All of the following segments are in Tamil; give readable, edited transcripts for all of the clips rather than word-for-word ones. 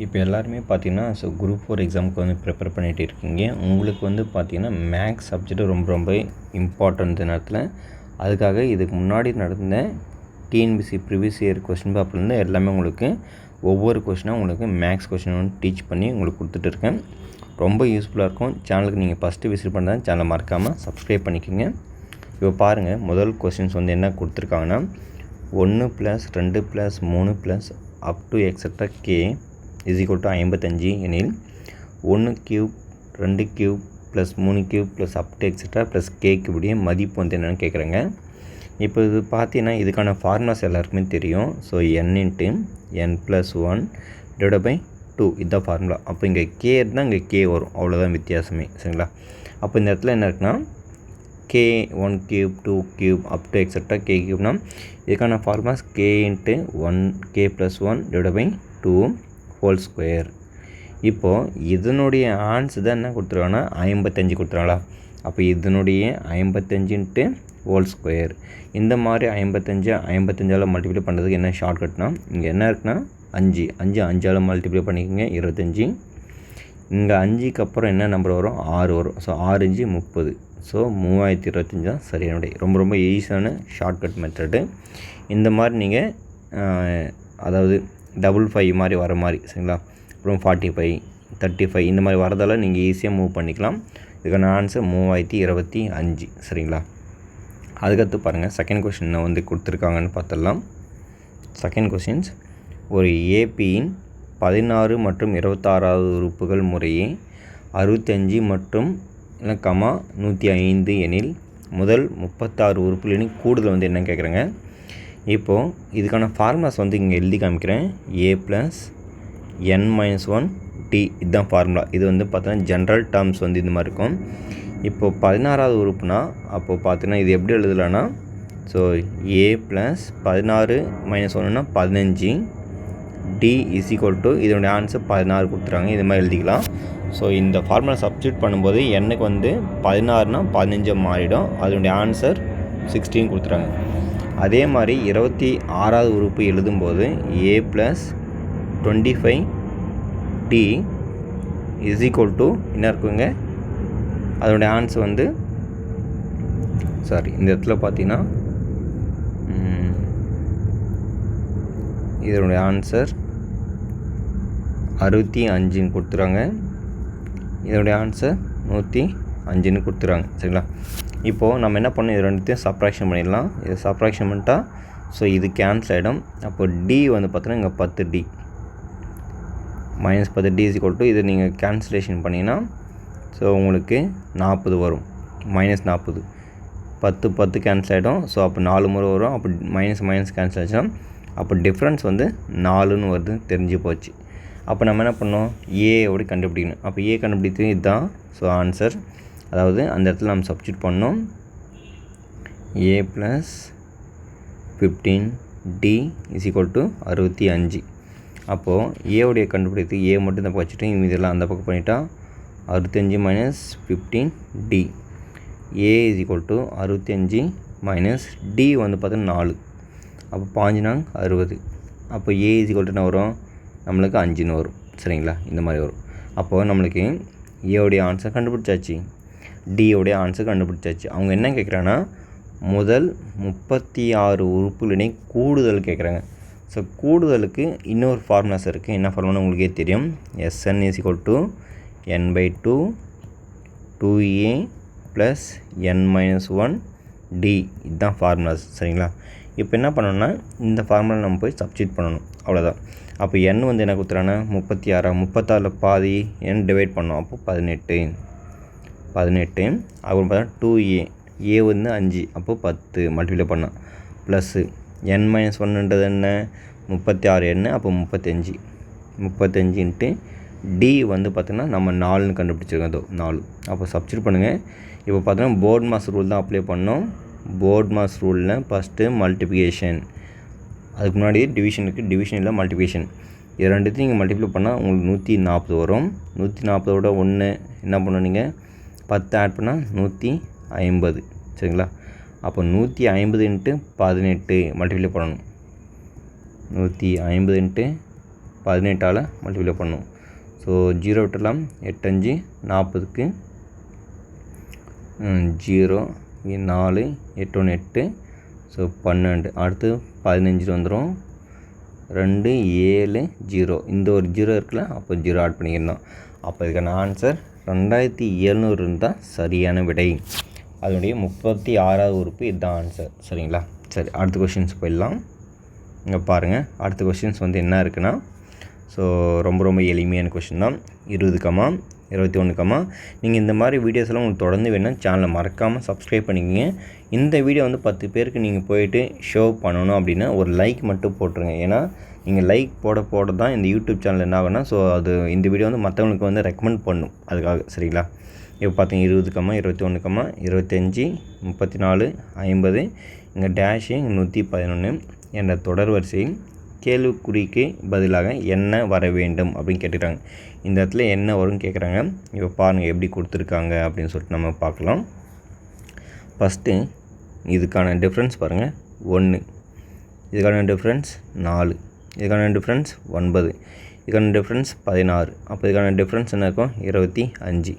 இப்போ எல்லாருமே பார்த்தீங்கன்னா, குரூப் 4 எக்ஸாமுக்கு வந்து ப்ரிப்பேர் பண்ணிகிட்டு இருக்கீங்க. உங்களுக்கு வந்து பார்த்தீங்கன்னா, மேக்ஸ் சப்ஜெக்ட் ரொம்ப இம்பார்ட்டன்ட் இந்த நேரத்தில். அதுக்காக இதுக்கு முன்னாடி நடந்த டிஎன்பிஎஸ்சி ப்ரீவியஸ் இயர் கொஸ்டின் பேப்பர்லேருந்து எல்லாமே உங்களுக்கு ஒவ்வொரு கொஸ்டினாக உங்களுக்கு மேக்ஸ் கொஸ்டின் வந்து டீச் பண்ணி உங்களுக்கு கொடுத்துட்டு இருக்கேன். ரொம்ப யூஸ்ஃபுல்லாக இருக்கும். சேனலுக்கு நீங்கள் ஃபஸ்ட்டு விசிட் பண்ணுறதா சேனலை மறக்காமல் சப்ஸ்கிரைப் பண்ணிக்கோங்க. இப்போ பாருங்கள், முதல் கொஸ்டின்ஸ் வந்து என்ன கொடுத்துருக்காங்கன்னா, 1 + 2 + 3 + அப் டு எக்ஸெட்ரா கே = 55 எனில் 1³ 2³ + 3³ + அப் டு எக்ஸெட்ரா + கேக்கு உடைய மதிப்பு வந்து என்னென்னு கேட்குறேங்க. இப்போ இது பார்த்தீங்கன்னா, இதுக்கான ஃபார்முலாஸ் எல்லாருக்குமே தெரியும். ஸோ n × n + 1 / 2 இதுதான் ஃபார்முலா. அப்போ இங்கே கே இருந்தால் இங்கே கே வரும், அவ்வளோதான் வித்தியாசமே. சரிங்களா? அப்போ இந்த இடத்துல என்ன இருக்குன்னா, k 1³ 2³ up to etcetera k³ இதுக்கான formulas k × 1k + 1 / 2 whole square. இப்போது இதனுடைய ஆன்சர் தான் என்ன கொடுத்துருவாங்கன்னா 55 கொடுத்துருவாங்களா. அப்போ இதனுடைய 55 × ஹோல் ஸ்கொயர். இந்த மாதிரி 55 மல்டிப்ளை பண்ணுறதுக்கு என்ன ஷார்ட்கட்னா, இங்கே என்ன இருக்குன்னா 5 5ஆல் மல்டிப்ளை பண்ணிக்கோங்க 25. இங்கே 5க்கு அப்புறம் என்ன நம்பர் வரும், 6 வரும். ஸோ 6 × 30. ஸோ 3025 தான் சரியானுடைய. ரொம்ப ஈஸியான ஷார்ட்கட் மெத்தடு. இந்த மாதிரி நீங்கள் அதாவது 55 மாதிரி வர மாதிரி, சரிங்களா? அப்புறம் 45 35 இந்த மாதிரி வரதால் நீங்கள் ஈஸியாக மூவ் பண்ணிக்கலாம். இதுக்கான ஆன்சர் 3025. சரிங்களா? அதுக்கடுத்து பாருங்கள், செகண்ட் கொஸ்டின் வந்து கொடுத்துருக்காங்கன்னு பார்த்துடலாம். செகண்ட் கொஸ்டின்ஸ், ஒரு ஏபியின் 16 மற்றும் 26வது உறுப்புகள் முறையே 65 மற்றும் 105 எனில் முதல் 36 உறுப்புகளின் கூடுதல் வந்து என்ன கேட்குறேங்க. இப்போது இதுக்கான ஃபார்முலாஸ் வந்து இங்கே எழுதி காமிக்கிறேன். a + n - 1 d இதுதான் ஃபார்முலா. இது வந்து பார்த்தீங்கன்னா ஜென்ரல் டேர்ம்ஸ் வந்து இந்த மாதிரி இருக்கும். இப்போது 16வது உறுப்புனா அப்போது பார்த்தீங்கன்னா இது எப்படி எழுதலான்னா, ஸோ a + 16 - 1னா 15 d = இதனுடைய ஆன்சர் 16 கொடுத்துறாங்க. இது மாதிரி எழுதிக்கலாம். ஸோ இந்த ஃபார்முலா சப்ஸ்டியூட் பண்ணும்போது எண்ணுக்கு வந்து 16னா 15 மாறிடும். அதனுடைய ஆன்சர் 16 கொடுத்துறாங்க. அதே மாதிரி 26வது உறுப்பு எழுதும்போது a + 25 d = என்ன இருக்குங்க, அதனுடைய ஆன்சர் வந்து இந்த இடத்துல பார்த்தீங்கன்னா இதனுடைய ஆன்சர் 65ன்னு கொடுத்துறாங்க. இதனுடைய ஆன்சர் 105ன்னு கொடுத்துறாங்க. சரிங்களா? இப்போது நம்ம என்ன பண்ணோம், இது ரெண்டுத்தையும் சப்ராக்ஷன் பண்ணிடலாம். இது சப்ராக்ஷன் பண்ணிட்டா ஸோ இது கேன்சல் ஆகிடும். அப்போ டி வந்து பார்த்தீங்கன்னா இங்கே 10d -10d இதை நீங்கள் கேன்சலேஷன் பண்ணிங்கன்னா ஸோ உங்களுக்கு 40 வரும். -40 10 கேன்சல் ஆகிடும். ஸோ அப்போ 4 முறை வரும். அப்போ மைனஸ் கேன்சல் ஆச்சுன்னா அப்போ டிஃப்ரென்ஸ் வந்து 4ன்னு வருது, தெரிஞ்சு போச்சு. அப்போ நம்ம என்ன பண்ணோம், ஏவோட கண்டுபிடிக்கணும். அப்போ ஏ கண்டுபிடித்து இதுதான் ஸோ ஆன்சர். அதாவது அந்த இடத்துல நம்ம சப்ஸ்டியூட் பண்ணோம். a + 15 d = 65. அப்போது ஏவுடைய கண்டுபிடித்து ஏ மட்டும் இந்த பக்கம் வச்சுட்டு இதெல்லாம் அந்த பக்கம் பண்ணிட்டா 65 - 15 d a = 65 - d வந்து பார்த்தீங்கன்னா 4. அப்போ 5 × 60. அப்போ a = என்ன வரும், நம்மளுக்கு 5ன்னு வரும். சரிங்களா? இந்த மாதிரி வரும். அப்போது நம்மளுக்கு ஏவுடைய ஆன்சர் கண்டுபிடிச்சாச்சு, டியோடைய ஆன்சர் கண்டுபிடிச்சாச்சு. அவங்க என்ன கேட்குறாங்கன்னா, முதல் 36 உறுப்புகளினை கூடுதல் கேட்குறாங்க. ஸோ கூடுதலுக்கு இன்னொரு ஃபார்முலாஸ் இருக்குது. என்ன ஃபார்முலான்னு உங்களுக்கே தெரியும். Sn = n/2 2a + n - 1 d இதுதான் ஃபார்முலாஸ். சரிங்களா? இப்போ என்ன பண்ணணும்னா, இந்த ஃபார்முலா நம்ம போய் சப்ஸ்டியூட் பண்ணணும், அவ்வளோதான். அப்போ n வந்து என்ன கொடுத்துறாங்கன்னா 36. 36ல் பாதி n டிவைட் பண்ணோம். அப்போது 18. அப்புறம் பார்த்தா 2a வந்து 5. அப்போது 10 மல்டிப்ளை பண்ணோம். ப்ளஸ்ஸு n - 1ன்றது என்ன, 36 n. அப்போ 35 × d வந்து பார்த்தீங்கன்னா நம்ம 4ன்னு கண்டுபிடிச்சிருக்கோம். அதோ 4. அப்போ சப்ஸ்டியூட் பண்ணுங்கள். இப்போ பார்த்தீங்கன்னா போர்ட் மாஸ் ரூல் தான் அப்ளை பண்ணோம். போர்ட் மாஸ் ரூலில் ஃபஸ்ட்டு மல்டிப்ளிகேஷன், அதுக்கு முன்னாடி டிவிஷன் இருக்குது. டிவிஷன் இல்லை மல்டிப்ளிகேஷன். இது ரெண்டுத்தையும் நீங்கள் மல்டிப்ளை பண்ணால் உங்களுக்கு 140 வரும். 140ஓட 1 என்ன பண்ணணும், நீங்கள் 10 ஆட் பண்ணால் 150. சரிங்களா? அப்போ 150 × 18 மல்டிப்ளை பண்ணணும். 150 × 18ஆல் மல்டிப்ளை பண்ணும். ஸோ 0 விட்டுலாம் 8 5 40க்கு 0 4 8 1 8 ஸோ 12 அடுத்து 15 வந்துடும் 2 7 0 இந்த ஒரு 0 இருக்குல்ல அப்போ 0 ஆட் பண்ணிக்கிறோம். அப்போ இதுக்கான ஆன்சர் 2700 இருந்தால் சரியான விடை. அதனுடைய 36வது உறுப்பு இதுதான் ஆன்சர். சரிங்களா? சரி, அடுத்த கொஷின்ஸ் போயிடலாம். இங்கே பாருங்கள், அடுத்த கொஷின்ஸ் வந்து என்ன இருக்குன்னா, ஸோ ரொம்ப எளிமையான கொஷின் தான். 20, 21. நீங்கள் இந்த மாதிரி வீடியோஸ்லாம் உங்களுக்கு தொடர்ந்து வேணும்னா சேனலை மறக்காமல் சப்ஸ்கிரைப் பண்ணிக்கோங்க. இந்த வீடியோ வந்து 10 பேருக்கு நீங்கள் போயிட்டு ஷோ பண்ணணும் அப்படின்னா ஒரு லைக் மட்டும் போட்டுருங்க. ஏன்னா நீங்கள் லைக் போட தான் இந்த யூடியூப் சேனல் என்ன ஆகுனா, ஸோ அது இந்த வீடியோ வந்து மற்றவங்களுக்கு வந்து ரெக்கமெண்ட் பண்ணும் அதுக்காக. சரிங்களா? இப்போ பார்த்தீங்க 20, 21, 25, 34, 50 இங்கே டேஷு 111 என்ற தொடர் வரிசையில் கேள்விக்குறிக்கு பதிலாக என்ன வர வேண்டும் அப்படின்னு கேட்டுக்கிறாங்க. இந்த இடத்துல என்ன வரும்னு கேட்குறாங்க. இப்போ பாருங்கள் எப்படி கொடுத்துருக்காங்க அப்படின்னு சொல்லிட்டு நம்ம பார்க்கலாம். ஃபஸ்ட்டு இதுக்கான டிஃப்ரென்ஸ் பாருங்கள் 1, இதுக்கான டிஃப்ரென்ஸ் 4, இதுக்கான டிஃப்ரென்ஸ் 9, இதுக்கான டிஃப்ரென்ஸ் 16. அப்போ இதுக்கான டிஃப்ரென்ஸ் என்ன இருக்கும்? 25.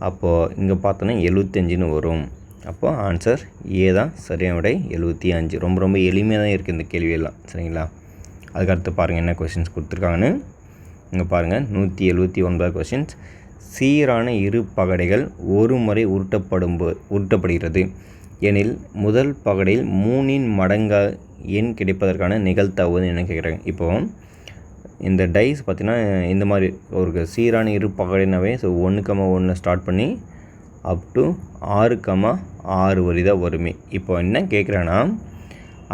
அப்போது இங்கே பார்த்தோன்னா 75ன்னு வரும். அப்போது ஆன்சர் ஏ தான் சரியான விடை 75. ரொம்ப எளிமையாக தான் இருக்குது இந்த கேள்வியெல்லாம். சரிங்களா? அதுக்கடுத்து பாருங்கள் என்ன கொஷின்ஸ் கொடுத்துருக்காங்கன்னு. இங்கே பாருங்கள் 179 கொஷின்ஸ். சீரான இரு பகடைகள் ஒரு முறை உருட்டப்படுகிறது எனில் முதல் பகடையில் 3இன் மடங்கு எண் கிடைப்பதற்கான நிகழ்தகவு என்ன கேட்குறாங்க. இப்போது இந்த டைஸ் பார்த்திங்கன்னா இந்த மாதிரி ஒரு சீரான இரு பகடைனாவே ஸோ 1,1 ஸ்டார்ட் பண்ணி அப் டு 6,6 வரை தான் வருமே. இப்போ என்ன கேட்குறேன்னா,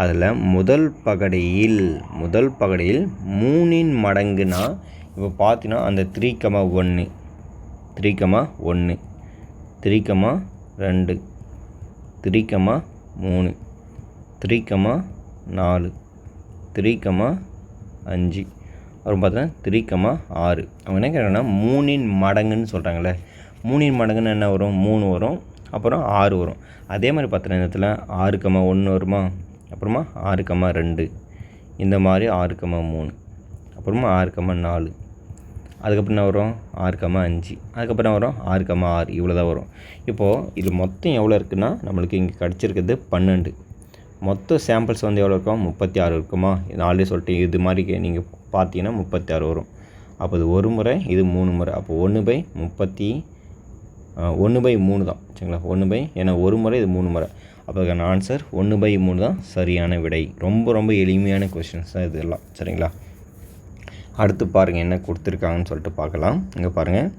அதில் முதல் பகடையில் 3இன் மடங்குனா இப்போ பார்த்தீங்கன்னா அந்த 3,1 3,1 3,2 3,3 3,4 3,5 அப்புறம் பார்த்தீங்கன்னா 3,6. அவங்க என்ன கேட்குறாங்கன்னா 3இன் மடங்குன்னு சொல்கிறாங்களே, 3இன் மடங்குன்னு என்ன வரும்? 3 வரும், அப்புறம் 6 வரும். அதே மாதிரி பார்த்தீங்கன்னா இந்த இடத்துல 6,1 வருமா, அப்புறமா 6,2 இந்த மாதிரி 6,3 அப்புறமா 6,4 அதுக்கப்புறம் என்ன வரும்? 6,5 அதுக்கப்புறம் என்ன வரும்? 6,6 இவ்வளோ தான் வரும். இப்போது இது மொத்தம் எவ்வளோ இருக்குன்னா நம்மளுக்கு இங்கே கிடச்சிருக்கிறது 12. மொத்த சாம்பிள்ஸ் வந்து எவ்வளோ இருக்கும்? 36 இருக்குமா? இது ஆல்ரெடி சொல்லிட்டு இது மாதிரி நீங்கள் பார்த்தீங்கன்னா 36 வரும். அப்போ இது ஒரு முறை, இது 3 முறை. அப்போ 1/3 தான். சரிங்களா? ஏன்னா ஒரு முறை இது 3 முறை. அப்போ அதுக்கான ஆன்சர் 1/3 தான் சரியான விடை. ரொம்ப எளிமையான கொஷின்ஸ் தான் இதெல்லாம். சரிங்களா? அடுத்து பாருங்கள் என்ன கொடுத்துருக்காங்கன்னு சொல்லிட்டு பார்க்கலாம். இங்கே பாருங்கள்,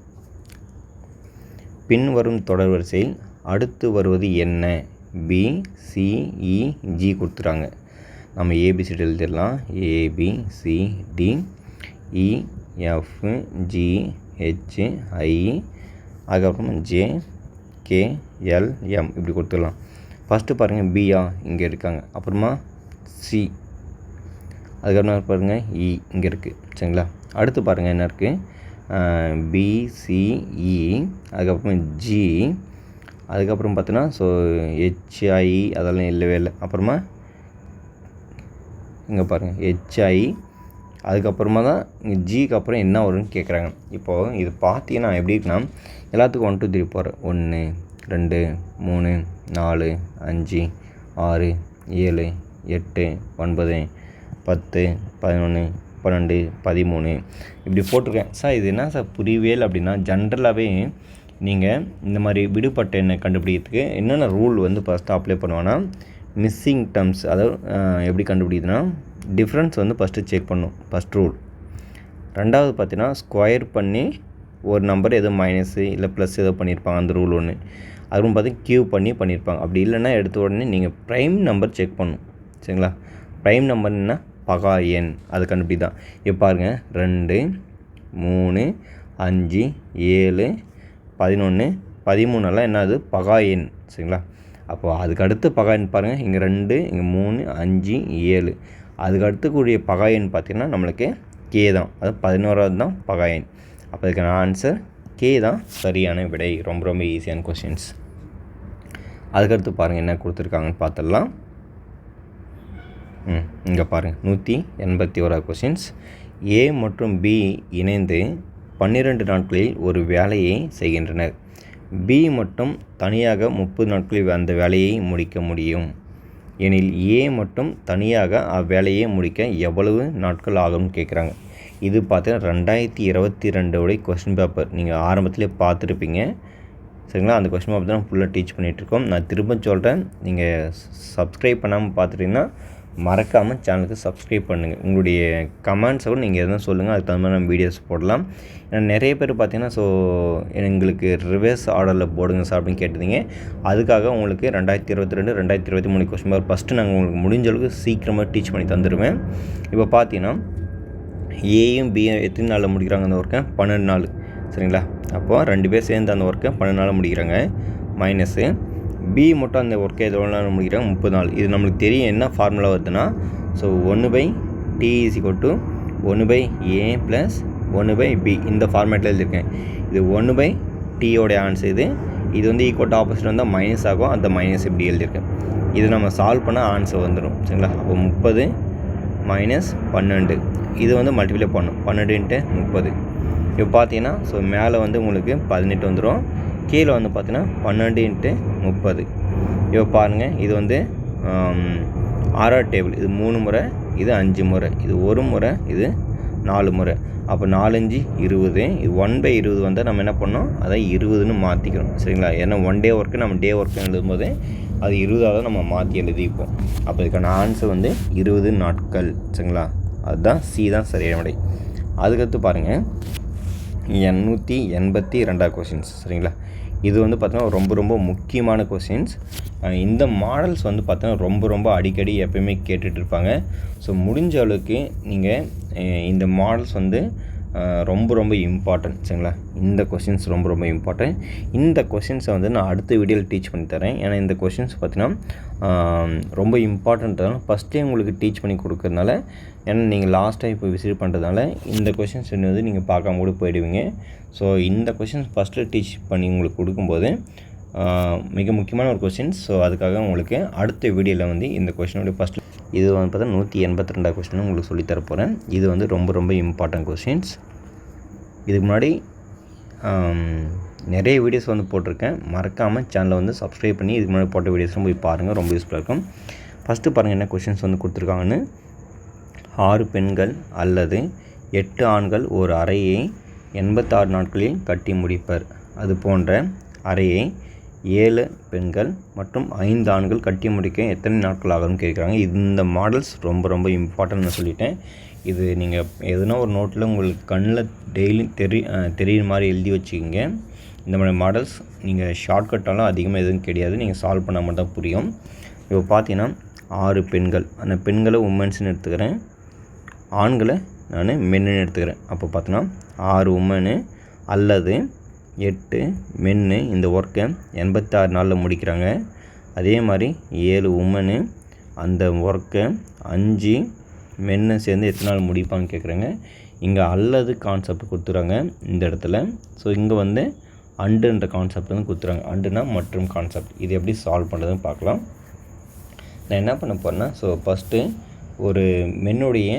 பின்வரும் தொடர் வரிசையில் அடுத்து வருவது என்ன? B, C, E, G கொடுத்துறாங்க. நம்ம ஏபிசிடி எழுதிடலாம். ABCD E F G H I அதுக்கப்புறம் J K L M இப்படி கொடுத்துடலாம். ஃபஸ்ட்டு பாருங்கள் பியா இங்கே இருக்காங்க, அப்புறமா சி, அதுக்கப்புறம் பாருங்கள் இ இங்கே இருக்குது. சரிங்களா? அடுத்து பாருங்கள் என்ன இருக்குது? BCE அதுக்கப்புறம் G அதுக்கப்புறம் பார்த்தோன்னா ஸோ HI அதெல்லாம் இல்லவே இல்லை. அப்புறமா இங்கே பாருங்கள் HI அதுக்கப்புறமா தான் இங்கே ஜிக்கு அப்புறம் என்ன வரும்னு கேட்குறாங்க. இப்போது இது பார்த்தீங்கன்னா எப்படி இருக்குன்னா எல்லாத்துக்கும் 1 2 3 போகிறேன். 1 2 3 4 5 6 7 8 9 10 11 12 13 இப்படி போட்டிருக்கேன். சார் இது என்ன சார் புரியவே இல்லை அப்படின்னா, ஜென்ரலாகவே நீங்கள் இந்த மாதிரி விடுபட்ட எண்ணை கண்டுபிடிக்கிறதுக்கு என்னென்ன ரூல் வந்து ஃபஸ்ட்டு அப்ளை பண்ணுவான்னா, மிஸ்ஸிங் டேர்ம்ஸ் அதாவது எப்படி கண்டுபிடிக்குதுன்னா டிஃப்ரென்ஸ் வந்து ஃபஸ்ட்டு செக் பண்ணும், ஃபஸ்ட் ரூல். ரெண்டாவது பார்த்தீங்கன்னா ஸ்கொயர் பண்ணி ஒரு நம்பர் எதோ மைனஸு இல்லை ப்ளஸ் ஏதோ பண்ணியிருப்பாங்க, அந்த ரூல் ஒன்று. அதுவும் பார்த்து கியூப் பண்ணியிருப்பாங்க. அப்படி இல்லைன்னா எடுத்த உடனே நீங்கள் ப்ரைம் நம்பர் செக் பண்ணணும். சரிங்களா? ப்ரைம் நம்பர்னா பகா எண், அது கண்டுபிடி தான். இப்போ பாருங்கள் 2 3 5 7 11 13 எல்லாம் என்னது பகா எண். சரிங்களா? அப்போது அதுக்கு அடுத்து பகா எண் பாருங்கள், இங்கே 2 இங்கே 3 5 7 அதுக்கு அடுத்துக்கூடிய பகா எண் பார்த்திங்கன்னா நம்மளுக்கு கே தான், அது 11வது தான் பகா எண். அப்போ அதுக்கான ஆன்சர் கே தான் சரியான விடை. ரொம்ப ஈஸியான கொஷின்ஸ். அதுக்கடுத்து பாருங்கள் என்ன கொடுத்துருக்காங்கன்னு பார்த்துடலாம். இங்கே பாருங்கள் 181 கொஷின்ஸ். ஏ மற்றும் பி இணைந்து 12 நாட்களில் ஒரு வேலையை செய்கின்றனர். பி மட்டும் தனியாக 30 நாட்களில் அந்த வேலையை முடிக்க முடியும் எனில் ஏ மட்டும் தனியாக அவ்வேலையை முடிக்க எவ்வளவு நாட்கள் ஆகும்னு கேட்குறாங்க. இது பார்த்தீங்கன்னா 2022 கொஸ்டின் பேப்பர் நீங்கள் ஆரம்பத்திலே பார்த்துருப்பீங்க. சரிங்களா? அந்த கொஸ்டின் பேப்பர் தான் ஃபுல்லாக டீச் பண்ணிகிட்ருக்கோம். நான் திரும்ப சொல்கிறேன், நீங்கள் சப்ஸ்கிரைப் பண்ணாமல் பார்த்துட்டிங்கன்னா மறக்காமல் சேனலுக்கு சப்ஸ்கிரைப் பண்ணுங்கள். உங்களுடைய கமெண்ட்ஸோடு நீங்கள் எதுவும் சொல்லுங்கள், அதுக்கு தகுந்த மாதிரி நம்ம வீடியோஸ் போடலாம். ஏன்னா நிறைய பேர் பார்த்தீங்கன்னா எங்களுக்கு ரிவர்ஸ் ஆர்டரில் போடுங்க சார் அப்படின்னு கேட்டிருந்தீங்க. அதுக்காக உங்களுக்கு 2022 2023 கொஸ்டின் பேப்பர் ஃபஸ்ட்டு நாங்கள் உங்களுக்கு முடிஞ்ச அளவுக்கு சீக்கிரமாக டீச் பண்ணி தந்துடுவேன். இப்போ பார்த்தீங்கன்னா ஏயும் பியும் எத்தனை நாளில் முடிக்கிறாங்க அந்த ஒர்க்கை? 12 நாள். சரிங்களா? அப்போது 2 பேர் சேர்ந்து அந்த ஒர்க்கை 12 நாளில் முடிக்கிறாங்க. மைனஸு பி மட்டும் அந்த ஒர்க்கை எவ்வளோ நாள் முடிக்கிறாங்க? 30 நாள். இது நம்மளுக்கு தெரியும் என்ன ஃபார்முலா வருதுன்னா, ஸோ 1/t = 1/a + 1/b இந்த ஃபார்மேட்டில் எழுதியிருக்கேன். இது 1/t ஆன்சர் இது வந்து ஈக்குவல் ஆப்போசிட் வந்தால் மைனஸ் ஆகும், அந்த மைனஸ் இப்படி எழுதியிருக்கேன். இது நம்ம சால்வ் பண்ணால் ஆன்சர் வந்துடும். சரிங்களா? அப்போ 30 - 12 இது வந்து மல்டிப்ளை பண்ணணும். 12 × 30. இப்போ பார்த்தீங்கன்னா ஸோ மேலே வந்து உங்களுக்கு 18 வந்துடும், கீழே வந்து பார்த்தீங்கன்னா 12 × 30. இப்போ பாருங்கள், இது வந்து 6ஆவது டேபிள். இது 3 முறை, இது 5 முறை, இது 1 முறை, இது 4 முறை. அப்போ 4 × 5 20. இது 1/20 வந்தால் நம்ம என்ன பண்ணோம்? அதை 20ன்னு மாற்றிக்கிறோம். சரிங்களா? ஏன்னா 1 டே ஒர்க்கு நம்ம டே ஒர்க்கு எழுதும்போது அது 20ஆக நம்ம மாற்றி எழுதிப்போம். அப்போ இதுக்கான ஆன்சர் வந்து 20 நாட்கள். சரிங்களா? அதுதான் சி தான் சரியான விடை. அதுக்கடுத்து பாருங்கள் 882 கொஷின்ஸ். சரிங்களா? இது வந்து பார்த்தீங்கன்னா ரொம்ப ரொம்ப முக்கியமான கொஷின்ஸ். இந்த மாடல்ஸ் வந்து பார்த்தீங்கன்னா ரொம்ப அடிக்கடி எப்போயுமே கேட்டுட்ருப்பாங்க. ஸோ முடிஞ்ச அளவுக்கு நீங்கள் இந்த மாடல்ஸ் வந்து ரொம்ப இம்பார்ட்டன்ட். சரிங்களா? இந்த கொஷின்ஸ் ரொம்ப இம்பார்ட்டன்ட். இந்த கொஷின்ஸை வந்து நான் அடுத்த வீடியோவில் டீச் பண்ணி தரேன். ஏன்னா இந்த கொஷின்ஸ் பார்த்தீங்கன்னா ரொம்ப இம்பார்ட்டன்ட்டாக ஃபஸ்ட்டே உங்களுக்கு டீச் பண்ணி கொடுக்கறதுனால, ஏன்னா நீங்கள் லாஸ்ட்டாக இப்போ விசிட் பண்ணுறதுனால இந்த கொஷின்ஸ் வந்து நீங்கள் பார்க்காம கூட போயிடுவீங்க. ஸோ இந்த கொஷின்ஸ் ஃபஸ்ட்டு டீச் பண்ணி உங்களுக்கு கொடுக்கும்போது மிக முக்கியமான ஒரு கொஷின்ஸ். ஸோ அதுக்காக உங்களுக்கு அடுத்த வீடியோவில் வந்து இந்த கொஷினோடைய ஃபஸ்ட்டு இது வந்து பார்த்தா 182 கொஸ்டின் உங்களுக்கு சொல்லித்தர போகிறேன். இது வந்து ரொம்ப இம்பார்ட்டன்ட் கொஷின்ஸ். இதுக்கு முன்னாடி நிறைய வீடியோஸ் வந்து போட்டிருக்கேன். மறக்காமல் சேனலை வந்து சப்ஸ்கிரைப் பண்ணி இதுக்கு முன்னாடி போட்ட வீடியோஸ்லாம் போய் பாருங்கள், ரொம்ப யூஸ்ஃபுல்லாக இருக்கும். ஃபஸ்ட்டு பாருங்கள் என்ன கொஷின்ஸ் வந்து கொடுத்துருக்காங்கன்னு. 6 பெண்கள் அல்லது 8 ஆண்கள் ஒரு அறையை 86 நாட்களில் கட்டி முடிப்பர். அது போன்ற அறையை 7 பெண்கள் மற்றும் 5 ஆண்கள் கட்டி முடிக்க எத்தனை நாட்கள் ஆகும்னு கேட்குறாங்க. இந்த மாடல்ஸ் ரொம்ப இம்பார்ட்டன்ட் நான் சொல்லிட்டேன். இது நீங்கள் எதுனா ஒரு நோட்டில் உங்களுக்கு கண்ணில் டெய்லி தெரியுற மாதிரி எழுதி வச்சுக்கிங்க. இந்த மாதிரி மாடல்ஸ் நீங்கள் ஷார்ட்கட்டாலும் அதிகமாக எதுவும் கிடையாது, நீங்கள் சால்வ் பண்ணால் மட்டும் தான் புரியும். இப்போ பார்த்தீங்கன்னா 6 பெண்கள், அந்த பெண்களை உமன்ஸ்னு எடுத்துக்கிறேன், ஆண்களை நான் மென்னு எடுத்துக்கிறேன். அப்போ பார்த்தீங்கன்னா 6 உமனு அல்லது 8 மென்னு இந்த ஒர்க்கை 86 நாளில் முடிக்கிறாங்க. அதே மாதிரி 7 உமனு அந்த ஒர்க்கை 5 மென்னு சேர்ந்து எத்தனை நாள் முடிப்பான்னு கேட்குறாங்க. இங்கே அல்லது கான்செப்ட் கொடுத்துறாங்க இந்த இடத்துல. ஸோ இங்கே வந்து அண்டுன்ற கான்செப்ட் வந்து கொடுத்துறாங்க. அண்டுனா மற்றும் கான்செப்ட். இது எப்படி சால்வ் பண்ணுறதுன்னு பார்க்கலாம். நான் என்ன பண்ண போகிறேன்னா, ஸோ ஃபஸ்ட்டு ஒரு மென்னுடைய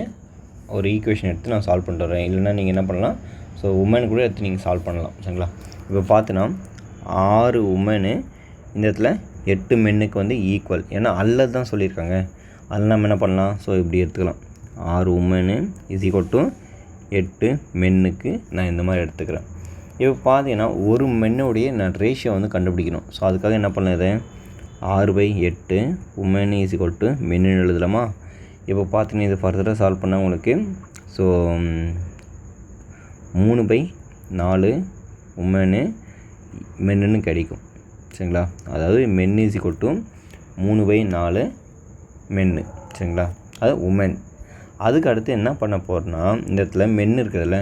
ஒரு ஈக்குவேஷன் எடுத்து நான் சால்வ் பண்ணிட்டு வரேன். இல்லைனா நீங்கள் என்ன பண்ணலாம், ஸோ உமன் கூட எடுத்து நீங்கள் சால்வ் பண்ணலாம். சரிங்களா? இப்போ பார்த்தீங்கன்னா 6 உமனு இந்த இடத்துல 8 மென்னுக்கு வந்து ஈக்குவல். ஏன்னா அல்லது தான் சொல்லியிருக்காங்க. அதில் நம்ம என்ன பண்ணலாம், ஸோ இப்படி எடுத்துக்கலாம். 6 உமனு = 8 மென்னுக்கு நான் இந்த மாதிரி எடுத்துக்கிறேன். இப்போ பார்த்தீங்கன்னா ஒரு மென்னுடைய நான் ரேஷியோ வந்து கண்டுபிடிக்கணும். ஸோ அதுக்காக என்ன பண்ணது, 6/8 உமன் = மென்னு எழுதலாமா? இப்போ பார்த்தீங்கன்னா இது ஃபர்தராக சால்வ் பண்ணால் உங்களுக்கு ஸோ 3/4 உமனு மென்னு கிடைக்கும். சரிங்களா? அதாவது மென் = 3/4 மென்னு. சரிங்களா? அது உமன். அதுக்கு அடுத்து என்ன பண்ண போகிறேன்னா, இந்த இடத்துல மென் இருக்குதுல்ல,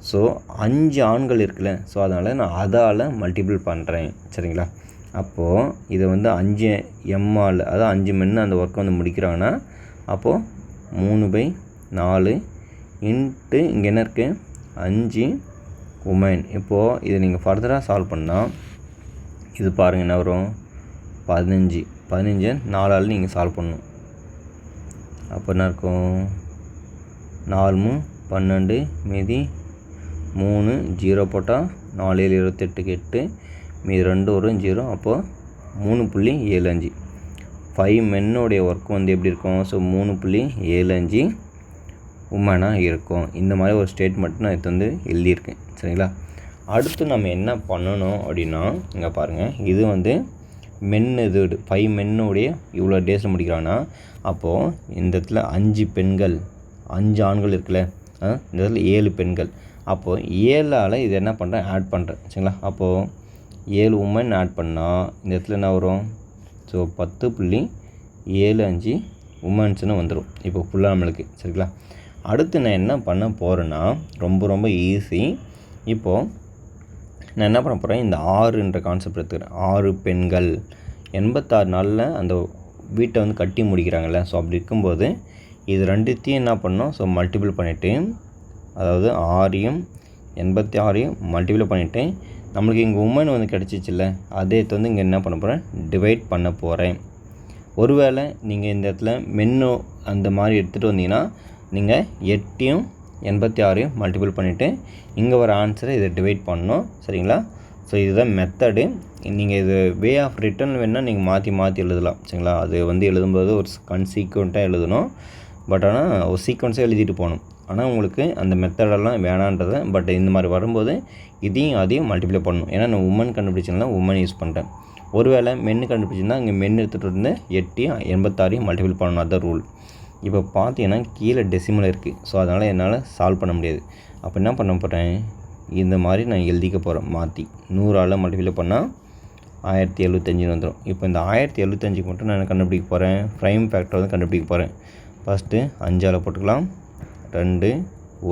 ஸோ 5 ஆண்கள் இருக்குல்ல, ஸோ அதனால் நான் அதால் மல்டிபிள் பண்ணுறேன். சரிங்களா? அப்போது இதை வந்து 5 எம்மால், அதாவது 5 மென்னு அந்த ஒர்க்கை வந்து முடிக்கிறாங்கன்னா, அப்போது 3/4 இன்ட்டு இங்கே என்ன இருக்குது 5 உமன். இப்போது இதை நீங்கள் ஃபர்தராக சால்வ் பண்ணால் இது பாருங்கள் என்ன வரும், 15 4ஆல் நீங்கள் சால்வ் பண்ணணும். அப்போ என்ன இருக்கும், 4 × 12 மீதி 3 0 போட்டால் 4 7 28க்கு 8 மீதி 2 வரும் 0. அப்போது 3.75 5 மென்னுடைய ஒர்க் வந்து எப்படி இருக்கும்? ஸோ 3.75 உமனாக இருக்கும். இந்த மாதிரி ஒரு ஸ்டேட்மெண்ட் நான் இது வந்து எழுதியிருக்கேன். சரிங்களா? அடுத்து நம்ம என்ன பண்ணணும் அப்படின்னா, இங்கே பாருங்கள், இது வந்து இது 5 மென்னுடைய இவ்வளோ டேஸில் முடிக்கிறாங்கன்னா, அப்போது இந்த இடத்துல 5 பெண்கள் 5 ஆண்கள் இருக்குல்ல, இந்த இடத்துல 7 பெண்கள். அப்போது 7ஆல் இது என்ன பண்ணுறேன்? ஆட் பண்ணுறேன். சரிங்களா? அப்போது 7 உமன் ஆட் பண்ணால் இந்த இடத்துல என்ன வரும்? ஸோ 10.75 உமன்ஸ்னு வந்துடும் இப்போ ஃபுல்லாக நம்மளுக்கு. சரிங்களா? அடுத்து நான் என்ன பண்ண போகிறேன்னா, ரொம்ப ஈஸி. இப்போது நான் என்ன பண்ண போகிறேன்? இந்த 6ன்ற கான்செப்ட் எடுத்துக்கிறேன். 6 பெண்கள் 86 நாளில் அந்த வீட்டை வந்து கட்டி முடிக்கிறாங்கல்ல. ஸோ அப்படி இருக்கும்போது இது ரெண்டுத்தையும் என்ன பண்ணணும்? ஸோ மல்டிபிள் பண்ணிவிட்டு, அதாவது 6ஐயும் 86ஐயும் மல்டிபிள் பண்ணிவிட்டு, நம்மளுக்கு இங்கே உமன் வந்து கிடச்சிச்சில்ல, அதே வந்து இங்கே என்ன பண்ண போகிறேன்? டிவைட் பண்ண போகிறேன். ஒருவேளை நீங்கள் இந்த இடத்துல மென்னு அந்த மாதிரி எடுத்துகிட்டு வந்தீங்கன்னா, நீங்கள் 8ஐயும் 86ஐயும் மல்டிபிள் பண்ணிவிட்டு இங்கே வர ஆன்சரை இதை டிவைட் பண்ணணும். சரிங்களா? ஸோ இதுதான் மெத்தடு. நீங்கள் இது வே ஆஃப் ரிட்டன் வேணால் நீங்கள் மாற்றி எழுதலாம். சரிங்களா? அது வந்து எழுதும்போது ஒரு சீக்வெண்ட்டாக எழுதணும். பட் ஆனால் ஒரு சீக்வென்ஸாக எழுதிட்டு போகணும். ஆனால் உங்களுக்கு அந்த மெத்தடெல்லாம் வேணான்றதை, பட் இந்த மாதிரி வரும்போது இதையும் அதையும் மல்டிப்ளை பண்ணணும். ஏன்னா நான் உமன் கண்டுபிடிச்சதுனால உமன் யூஸ் பண்ணுறேன். ஒருவேளை மென்னு கண்டுபிடிச்சிருந்தால் இங்கே மென்னு எடுத்துகிட்டு வந்து 8ஐயும் 86ஐயும் மல்டிபிள் பண்ணணும். அதுதான் ரூல். இப்போ பார்த்தீங்கன்னா கீழே டெசிமல் இருக்குது. ஸோ அதனால் என்னால் சால்வ் பண்ண முடியாது. அப்போ என்ன பண்ண போகிறேன்? இந்த மாதிரி நான் எழுதிக்க போகிறேன். மாற்றி 100ஆல் மல்டிப்ளை பண்ணால் 1075 வந்துடும். இப்போ இந்த 1075 மட்டும் நான் கண்டுபிடிக்க போகிறேன். ப்ரைம் ஃபேக்டர் வந்து கண்டுபிடிக்க போகிறேன். ஃபஸ்ட்டு 5ஆல் போட்டுக்கலாம். 2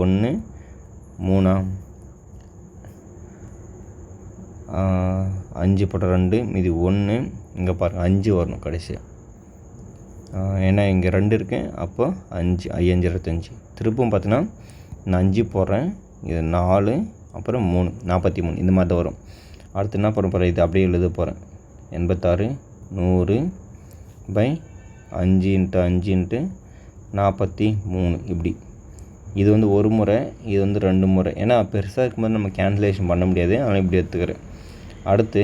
1 3 5 போட்ட 2 மீதி 1. இங்கே பாருங்கள் 5 வரணும் கடைசியாக. ஏன்னா இங்கே 2 இருக்குது. அப்போ 5 5 25. திருப்பும் பார்த்தீங்கன்னா நான் 5 போடுறேன். இது 4 அப்புறம் 3 43. இந்த மாதிரி தான் வரும். அடுத்து என்ன பண்ண போகிறேன்? இது அப்படியே எழுத போகிறேன். 86 100 பை 5 × 5 × 43 இப்படி. இது வந்து ஒரு முறை, இது வந்து 2 முறை. ஏன்னா பெருசாக இருக்கும்போது நம்ம கேன்சலேஷன் பண்ண முடியாது. அதனால் இப்படி எடுத்துக்கிறேன். அடுத்து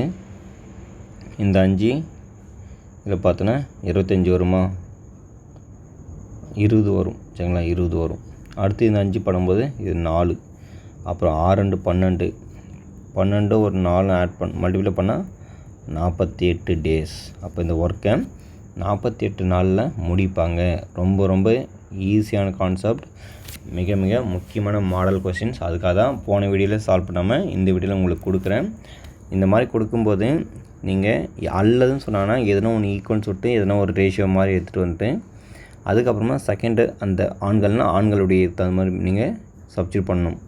இந்த 5 இதில் பார்த்தோன்னா 25 வருமா? 20 வரும். சரிங்களா? 20 வரும். அடுத்து இந்த 5 பண்ணும்போது இது 4. அப்புறம் 6 2 12 12 ஒரு 4 ஆட் மல்டிப்ளை பண்ணால் 48 டேஸ். அப்போ இந்த ஒர்க்கை 48 நாளில் முடிப்பாங்க. ரொம்ப ஈஸியான கான்செப்ட், மிக முக்கியமான மாடல் கொஸ்டின்ஸ். அதுக்காக தான் போன வீடியோவில் சால்வ் பண்ணாமல் இந்த வீடியோவில் உங்களுக்கு கொடுக்குறேன். இந்த மாதிரி கொடுக்கும்போது நீங்கள் அல்லதுன்னு சொன்னாங்கன்னா எதனா ஒன்று ஈக்குவல்ஸ் விட்டு எதனா ஒரு ரேஷியோ மாதிரி எடுத்துகிட்டு வந்துட்டு, அதுக்கப்புறமா செகண்டு அந்த ஆண்களுடைய தகுந்த மாதிரி நீங்கள் சப்ஸ்டியூட் பண்ணணும்.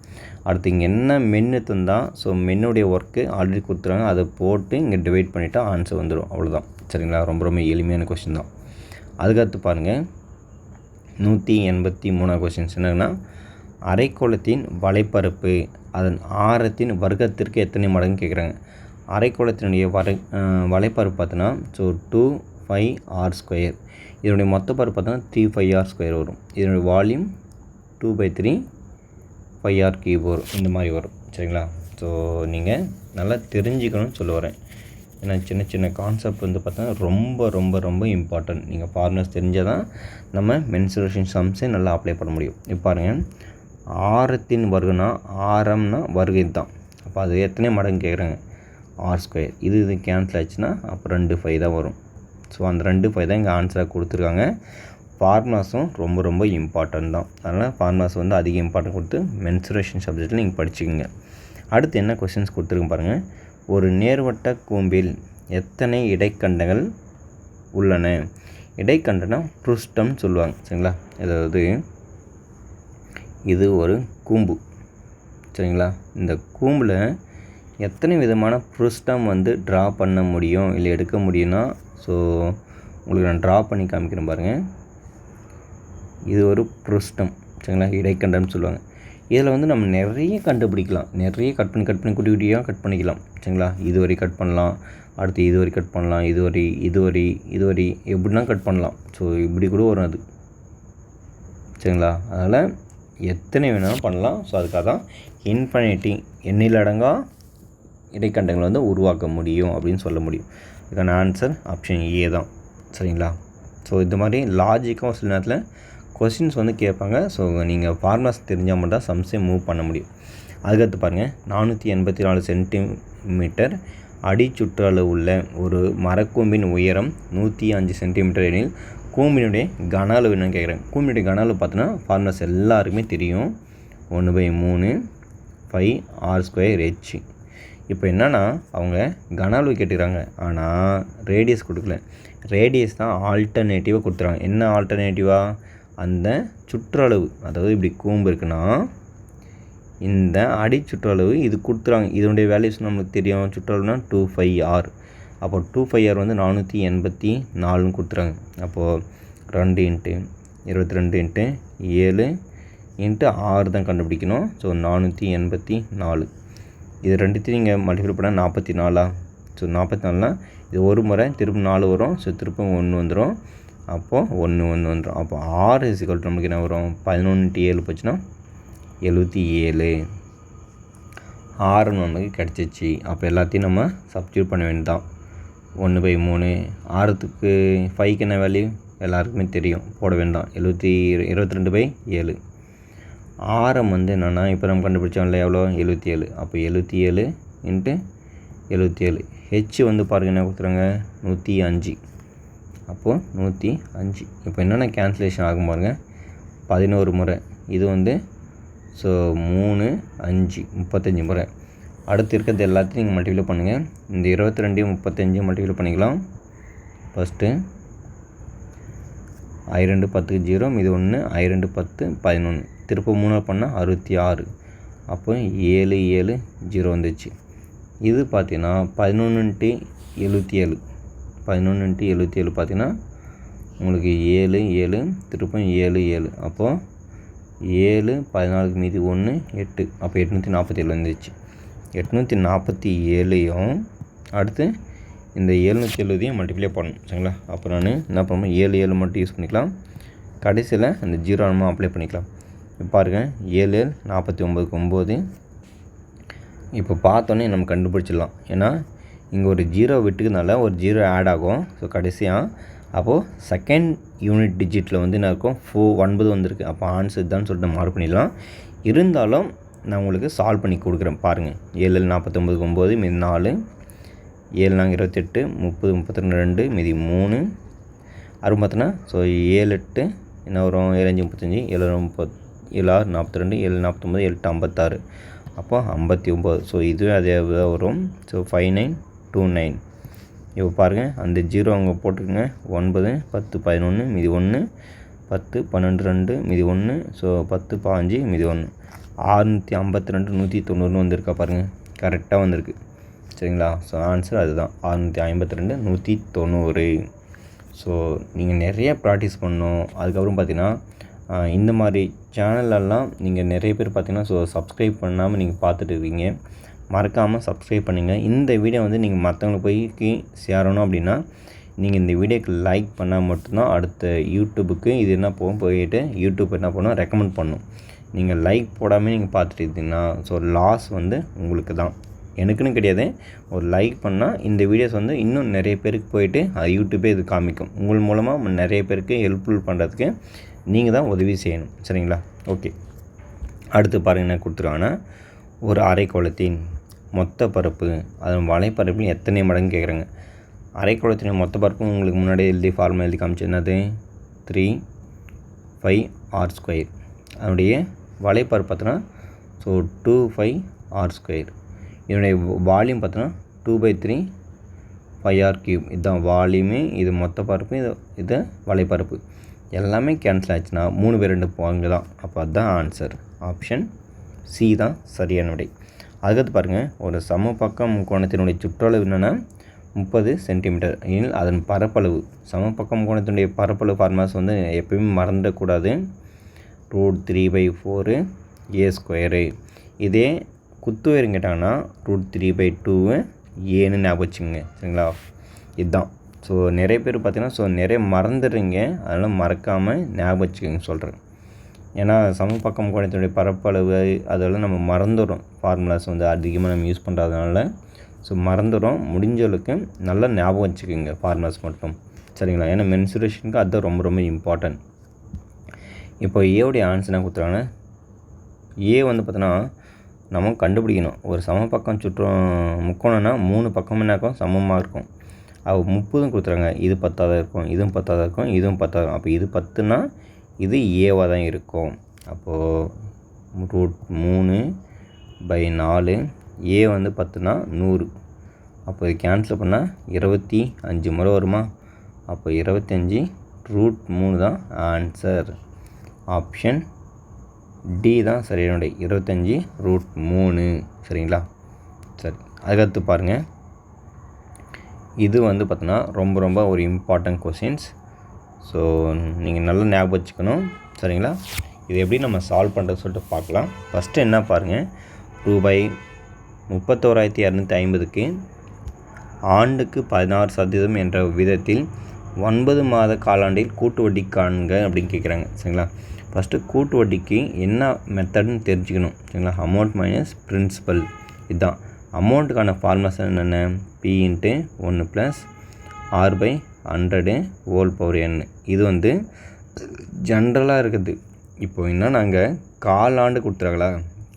அடுத்து இங்கே என்ன மென்னு தந்தால், ஸோ மென்னுடைய ஒர்க்கு ஆல்ரெடி கொடுத்துருவாங்க, அதை போட்டு இங்கே டிவைட் பண்ணிவிட்டா ஆன்சர் வந்துடும். அவ்வளோதான். சரிங்களா? ரொம்ப எளிமையான கொஸ்டின் தான். அதுக்கடுத்து பாருங்கள் 183 கொஸ்டின்ஸ் என்னன்னா, அரைக்கோளத்தின் வலைப்பரப்பு அதன் ஆரத்தின் வர்க்கத்திற்கு எத்தனை மடங்கு கேட்குறாங்க. அரைக்கோளத்தினுடைய வலைப்பரப்பு பார்த்தோன்னா ஸோ 2πr². இதனுடைய மொத்த பரப்பு பார்த்தோன்னா 3πr² வரும். இதனுடைய வால்யூம் 2/3 πr³ வரும். இந்த மாதிரி வரும். சரிங்களா? ஸோ நீங்கள் நல்லா தெரிஞ்சுக்கணும்னு சொல்ல வரேன். ஏன்னா சின்ன கான்செப்ட் வந்து பார்த்தோன்னா ரொம்ப இம்பார்ட்டன்ட். நீங்கள் ஃபார்முலாஸ் தெரிஞ்சால் தான் நம்ம மென்சுரேஷன் சம்ஸே நல்லா அப்ளை பண்ண முடியும். இப்போ பாருங்கள், ஆரத்தின் வர்க்கம்னா ஆரம்னா வருகை தான். அப்போ அது எத்தனை மடங்கு கேட்குறாங்க? r². இது கேன்சல் ஆச்சுன்னா அப்போ 2π தான் வரும். ஸோ அந்த 2π தான் இங்கே ஆன்சராக கொடுத்துருக்காங்க. ஃபார்முலாஸும் ரொம்ப இம்பார்ட்டன்ட் தான். அதனால் ஃபார்முலாஸ் வந்து அதிக இம்பார்ட்டன்ட் கொடுத்து மென்சுரேஷன் சப்ஜெக்டில் நீங்கள் படிச்சுக்கோங்க. அடுத்து என்ன கொஸ்டின்ஸ் கொடுத்துருங்க பாருங்கள். ஒரு நேர்வட்ட கூம்பில் எத்தனை இடைக்கண்டங்கள் உள்ளன? இடைக்கண்டனா புருஷ்டம்னு சொல்லுவாங்க. சரிங்களா? அதாவது இது ஒரு கூம்பு. சரிங்களா? இந்த கூம்பில் எத்தனை விதமான புருஷ்டம் வந்து ட்ரா பண்ண முடியும் இல்லை எடுக்க முடியும்னா, ஸோ உங்களுக்கு நான் ட்ரா பண்ணி காமிக்கிறேன் பாருங்கள். இது ஒரு புருஷ்டம். சரிங்களா? இடைக்கண்டம்னு சொல்லுவாங்க. இதில் வந்து நம்ம நிறைய கண்டுபிடிக்கலாம். நிறைய கட் பண்ணி குட்டியாக கட் பண்ணிக்கலாம். சரிங்களா? இது வரை கட் பண்ணலாம், அடுத்து இது வரை கட் பண்ணலாம், இது வரை எப்படின்னா கட் பண்ணலாம். ஸோ இப்படி கூட வரும் அது. சரிங்களா? அதனால் எத்தனை வேணாலும் பண்ணலாம். ஸோ அதுக்காக தான் இன்ஃபினிட்டி எண்ணிலடங்கா இடைக்கண்டங்களை வந்து உருவாக்க முடியும் அப்படின்னு சொல்ல முடியும். இதுக்கான ஆன்சர் ஆப்ஷன் ஏ தான். சரிங்களா? ஸோ இந்த மாதிரி லாஜிக்காக சில நேரத்தில் கொஸ்டின்ஸ் வந்து கேட்பாங்க. ஸோ நீங்கள் ஃபார்முலாஸ் தெரிஞ்சால் மட்டும் தான் சம்ஸே மூவ் பண்ண முடியும். அதுக்கடுத்து பாருங்கள், 484 சென்டிமீட்டர் அடி சுற்றளவு உள்ள ஒரு மரக்கூம்பின் உயரம் 105 சென்டிமீட்டர் எனில் கூம்பினுடைய கன அளவு என்னன்னு கேட்குறேன். கூம்பினுடைய கன அளவு பார்த்தோன்னா ஃபார்முலாஸ் எல்லாருக்குமே தெரியும். 1/3 πr²h. இப்போ என்னென்னா அவங்க கன அளவு கேட்டுக்கிறாங்க, ஆனால் ரேடியஸ் கொடுக்கல. ரேடியஸ் தான் ஆல்டர்னேட்டிவாக கொடுத்துறாங்க. என்ன ஆல்டர்னேட்டிவாக? அந்த சுற்றளவு, அதாவது இப்படி கூம்பு இருக்குன்னா இந்த அடி சுற்றளவு இது கொடுத்துறாங்க. இதனுடைய வேல்யூஸ் நம்மளுக்கு தெரியும். சுற்றளவுனா 2πr. அப்போ 2πr வந்து 484ன்னு கொடுத்துறாங்க. அப்போது 2 × 22 × 7 × 6 தான் கண்டுபிடிக்கணும். ஸோ 484. இது ரெண்டுத்தையும் நீங்கள் மல்டிப்ளை பண்ணால் 44. ஸோ 44னா இது ஒரு முறை திரும்ப 4 வரும். ஸோ திரும்ப 1 வந்துடும். அப்போது 1 வந்துடும். அப்போ r = நமக்கு என்ன வரும்? 11 × 7 போச்சுன்னா 77. ஆரம் நமக்கு கிடச்சிச்சு. அப்போ எல்லாத்தையும் நம்ம சப்ஸ்டியூட் பண்ண வேண்டியதான். 1/3 ஆரத்துக்கு 5க்கு என்ன வேல்யூ எல்லாருக்குமே தெரியும், போட வேண்டாம். 22/7. ஆரம் வந்து என்னென்னா இப்போ நம்ம கண்டுபிடிச்சோம் இல்லை எவ்வளோ? 77. அப்போ 77 × 77. ஹெச் வந்து பாருங்கள் என்ன கொடுத்துறாங்க? 105. அப்போது 105. இப்போ என்னென்ன கேன்சலேஷன் ஆகும் பாருங்கள். 11 முறை இது வந்து ஸோ 3 5 35 முறை. அடுத்து இருக்கிறது எல்லாத்தையும் நீங்கள் மல்டிப்ளை பண்ணுங்கள். இந்த 22 35 மல்டிப்ளை பண்ணிக்கலாம். ஃபஸ்ட்டு I2 10 0 இது 1 I2 10 11. திரும்ப 3 பண்ணால் 66. அப்போ 7 7 0 வந்துச்சு. இது பார்த்தீங்கன்னா 11 × 77. 11 × 77 பார்த்தீங்கன்னா உங்களுக்கு 7 7 திரும்ப 7 7. அப்போது 7 14 மீதி 1 8. அப்போ 847 வந்துச்சு. 847ஐயும் அடுத்து இந்த 770ஐயும் மல்டிப்ளை பண்ணணும். சரிங்களா? அப்போ நான் என்ன பண்ணுவோம்? 7 7 மட்டும் யூஸ் பண்ணிக்கலாம். கடைசியில் அந்த 0 நம்ம அப்ளை பண்ணிக்கலாம். இப்போ பாருங்கள், 7 49க்கு 9. இப்போ பார்த்தோன்னே நம்ம கண்டுபிடிச்சிடலாம். ஏன்னா இங்கே ஒரு 0 விட்டுக்கிறதுனால ஒரு 0 ஆட் ஆகும். ஸோ கடைசியாக அப்போது செகண்ட் யூனிட் டிஜிட்டில் வந்து என்ன இருக்கும்? 9 வந்திருக்கு. அப்போ ஆன்சர் தான் சொல்லிட்டு மார்க் பண்ணிடலாம். இருந்தாலும் நான் உங்களுக்கு சால்வ் பண்ணி கொடுக்குறேன் பாருங்கள். 7 49க்கு 9 மீதி 4. 7 28 30 32 மீதி 3. அறுபது பார்த்தோன்னா ஸோ 7 8 என்ன வரும்? 7 5 35 7 30 7 6 42 7 49 7 8 56. அப்போ 59. ஸோ இதுவே அதே தான் வரும். ஸோ 5929. இப்போ பாருங்கள், அந்த 0 அங்கே போட்டுருங்க. 9 10 11 மீதி 1 10 12 2 மீதி 1. ஸோ 10 15 மீதி 1. 652 190 வந்திருக்கா பாருங்கள். கரெக்டாக வந்திருக்கு. சரிங்களா? ஸோ ஆன்சர் அதுதான், 652 190. ஸோ நீங்கள் நிறைய ப்ராக்டிஸ் பண்ணணும். அதுக்கப்புறம் பார்த்தீங்கன்னா இந்த மாதிரி சேனலெல்லாம் நீங்கள் நிறைய பேர் பார்த்தீங்கன்னா ஸோ சப்ஸ்கிரைப் பண்ணாமல் நீங்கள் பார்த்துட்டு இருக்கீங்க. மறக்காமல் சப்ஸ்கிரைப் பண்ணுங்கள். இந்த வீடியோ வந்து நீங்கள் மற்றவங்களுக்கு போய் சேரணும் அப்படின்னா நீங்கள் இந்த வீடியோக்கு லைக் பண்ணால் மட்டும்தான் அடுத்த யூடியூபுக்கு இது என்ன போயிட்டு யூடியூப் என்ன பண்ணணும், ரெக்கமெண்ட் பண்ணணும். நீங்கள் லைக் போடாமல் நீங்கள் பார்த்துட்டு இருந்தீங்கன்னா ஸோ லாஸ் வந்து உங்களுக்கு தான், எனக்குன்னு கிடையாது. ஒரு லைக் பண்ணால் இந்த வீடியோஸ் வந்து இன்னும் நிறைய பேருக்கு போயிட்டு அது யூடியூப்பே இது காமிக்கும். உங்கள் மூலமாக நிறைய பேருக்கு ஹெல்ப்ஃபுல் பண்ணுறதுக்கு நீங்கள் தான் உதவி செய்யணும். சரிங்களா? ஓகே, அடுத்து பாருங்கள் என்ன கொடுத்துருவாங்கன்னா, ஒரு அரைக்கோளத்தின் மொத்த பரப்பு அதன் வலைப்பரப்பில் எத்தனை மடங்கு கேட்குறாங்க. அரைக்கோளத்தின் மொத்த பரப்பு உங்களுக்கு முன்னாடி எழுதி ஃபார்முலா எழுதி காமிச்சு என்னது? 3πr². அதனுடைய வலைப்பரப்பு பார்த்தோன்னா ஸோ 2πr². இதனுடைய வால்யூம் பார்த்தோன்னா 2/3 πr3. இதுதான் வால்யூமு, இது மொத்த பரப்பு, இது வலைப்பரப்பு. எல்லாமே கேன்சல் ஆச்சுன்னா 3/2 பங்கு தான். அப்போ அதுதான் ஆன்சர். ஆப்ஷன் சி தான் சரியான விடை. அதுக்கடுத்து பாருங்கள், ஒரு சமபக்கம் கோணத்தினுடைய சுற்றளவு என்னென்னா 30 சென்டிமீட்டர் எனில் அதன் பரப்பளவு. சமபக்கம் கோணத்தினுடைய பரப்பளவு ஃபார்முலாஸ் வந்து எப்பயுமே மறந்துடக்கூடாது. √3/4 a². இதே குத்து உயரம் கேட்டாங்கன்னா √3/2 ஏன்னு ஞாபகம் வச்சுங்க. சரிங்களா? இதுதான். ஸோ நிறைய பேர் பார்த்தீங்கன்னா ஸோ நிறைய மறந்துடுறீங்க. அதனால் மறக்காமல் ஞாபகம் வச்சுக்கோங்க சொல்கிறேன். ஏன்னா சமபக்கம் கோணத்தினுடைய பரப்பளவு அதெல்லாம் நம்ம மறந்துடும். ஃபார்முலாஸ் வந்து அதிகமாக நம்ம யூஸ் பண்ணுறதுனால ஸோ மறந்துடும். முடிஞ்சளவுக்கு நல்லா ஞாபகம் வச்சுக்கோங்க ஃபார்முலாஸ் மட்டும், சரிங்களா? ஏன்னா மென்சுரேஷனுக்கு அதுதான் ரொம்ப ரொம்ப இம்பார்ட்டன்ட். இப்போ ஏவுடைய ஆன்சர் என்ன கொடுத்துருக்காங்கன்னா, ஏ வந்து பார்த்தோன்னா நம்ம கண்டுபிடிக்கணும். ஒரு சமபக்கம் சுற்றும் முக்கோணம்னா 3 பக்கமும் என்ன இருக்கும், சமமாக இருக்கும். அப்போ 30 கொடுத்துறாங்க. இது 10 இருக்கும், இதுவும் 10 இருக்கும், இதுவும் 10. அப்போ இது 10னா இது ஏவாக தான் இருக்கும். அப்போது √3/4 ஏ வந்து 10னா 100. அப்போ இது கேன்சல் பண்ணால் 25 முறை வருமா? அப்போ 25 √3 தான் ஆன்சர். ஆப்ஷன் டி தான் சரியானுடைய 25 √3. சரிங்களா? சரி, அதுக்கடுத்து பாருங்கள். இது வந்து பார்த்தோன்னா ரொம்ப ரொம்ப ஒரு இம்பார்ட்டன்ட் கொஷின்ஸ். ஸோ நீங்கள் நல்லா ஞாபகம் வச்சுக்கணும், சரிங்களா? இது எப்படி நம்ம சால்வ் பண்ணுறது சொல்லிட்டு பார்க்கலாம். ஃபஸ்ட்டு என்ன பாருங்கள், ரூ.31,250க்கு ஆண்டுக்கு 16% என்ற விதத்தில் 9 மாத காலாண்டில் கூட்டு வட்டி காண்க அப்படின்னு கேட்குறாங்க, சரிங்களா? ஃபஸ்ட்டு கூட்டு வட்டிக்கு என்ன மெத்தட்னு தெரிஞ்சுக்கணும், சரிங்களா? Amount minus principal. இதுதான் அமௌண்ட்டுக்கான ஃபார்முலாஸ் என்னென்ன, P × 1 + R/100 இது வந்து ஜென்ரலாக இருக்குது. இப்போ என்ன நாங்கள் காலாண்டு கொடுத்துறாங்களா,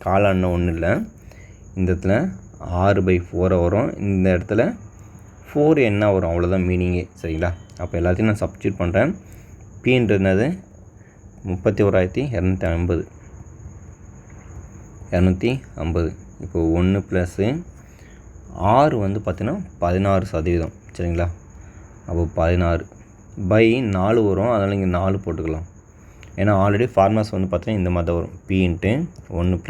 காலாண்டு ஒன்றும் இல்லை, இந்த இடத்துல R/4 வரும், இந்த இடத்துல 4 என்ன வரும், அவ்வளோதான் மீனிங்கே, சரிங்களா? அப்போ எல்லாத்தையும் நான் சப்ஸ்டியூட் பண்ணுறேன். Pன்றது 31,250. இப்போ 1 + R வந்து பார்த்திங்கன்னா 16%, சரிங்களா? அப்போ 16/4 வரும், அதனால் இங்கே 4 போட்டுக்கலாம். ஏன்னா ஆல்ரெடி ஃபார்முலாஸ் வந்து பார்த்தீங்கன்னா இந்த மாதிரி தான் வரும். P × 1 +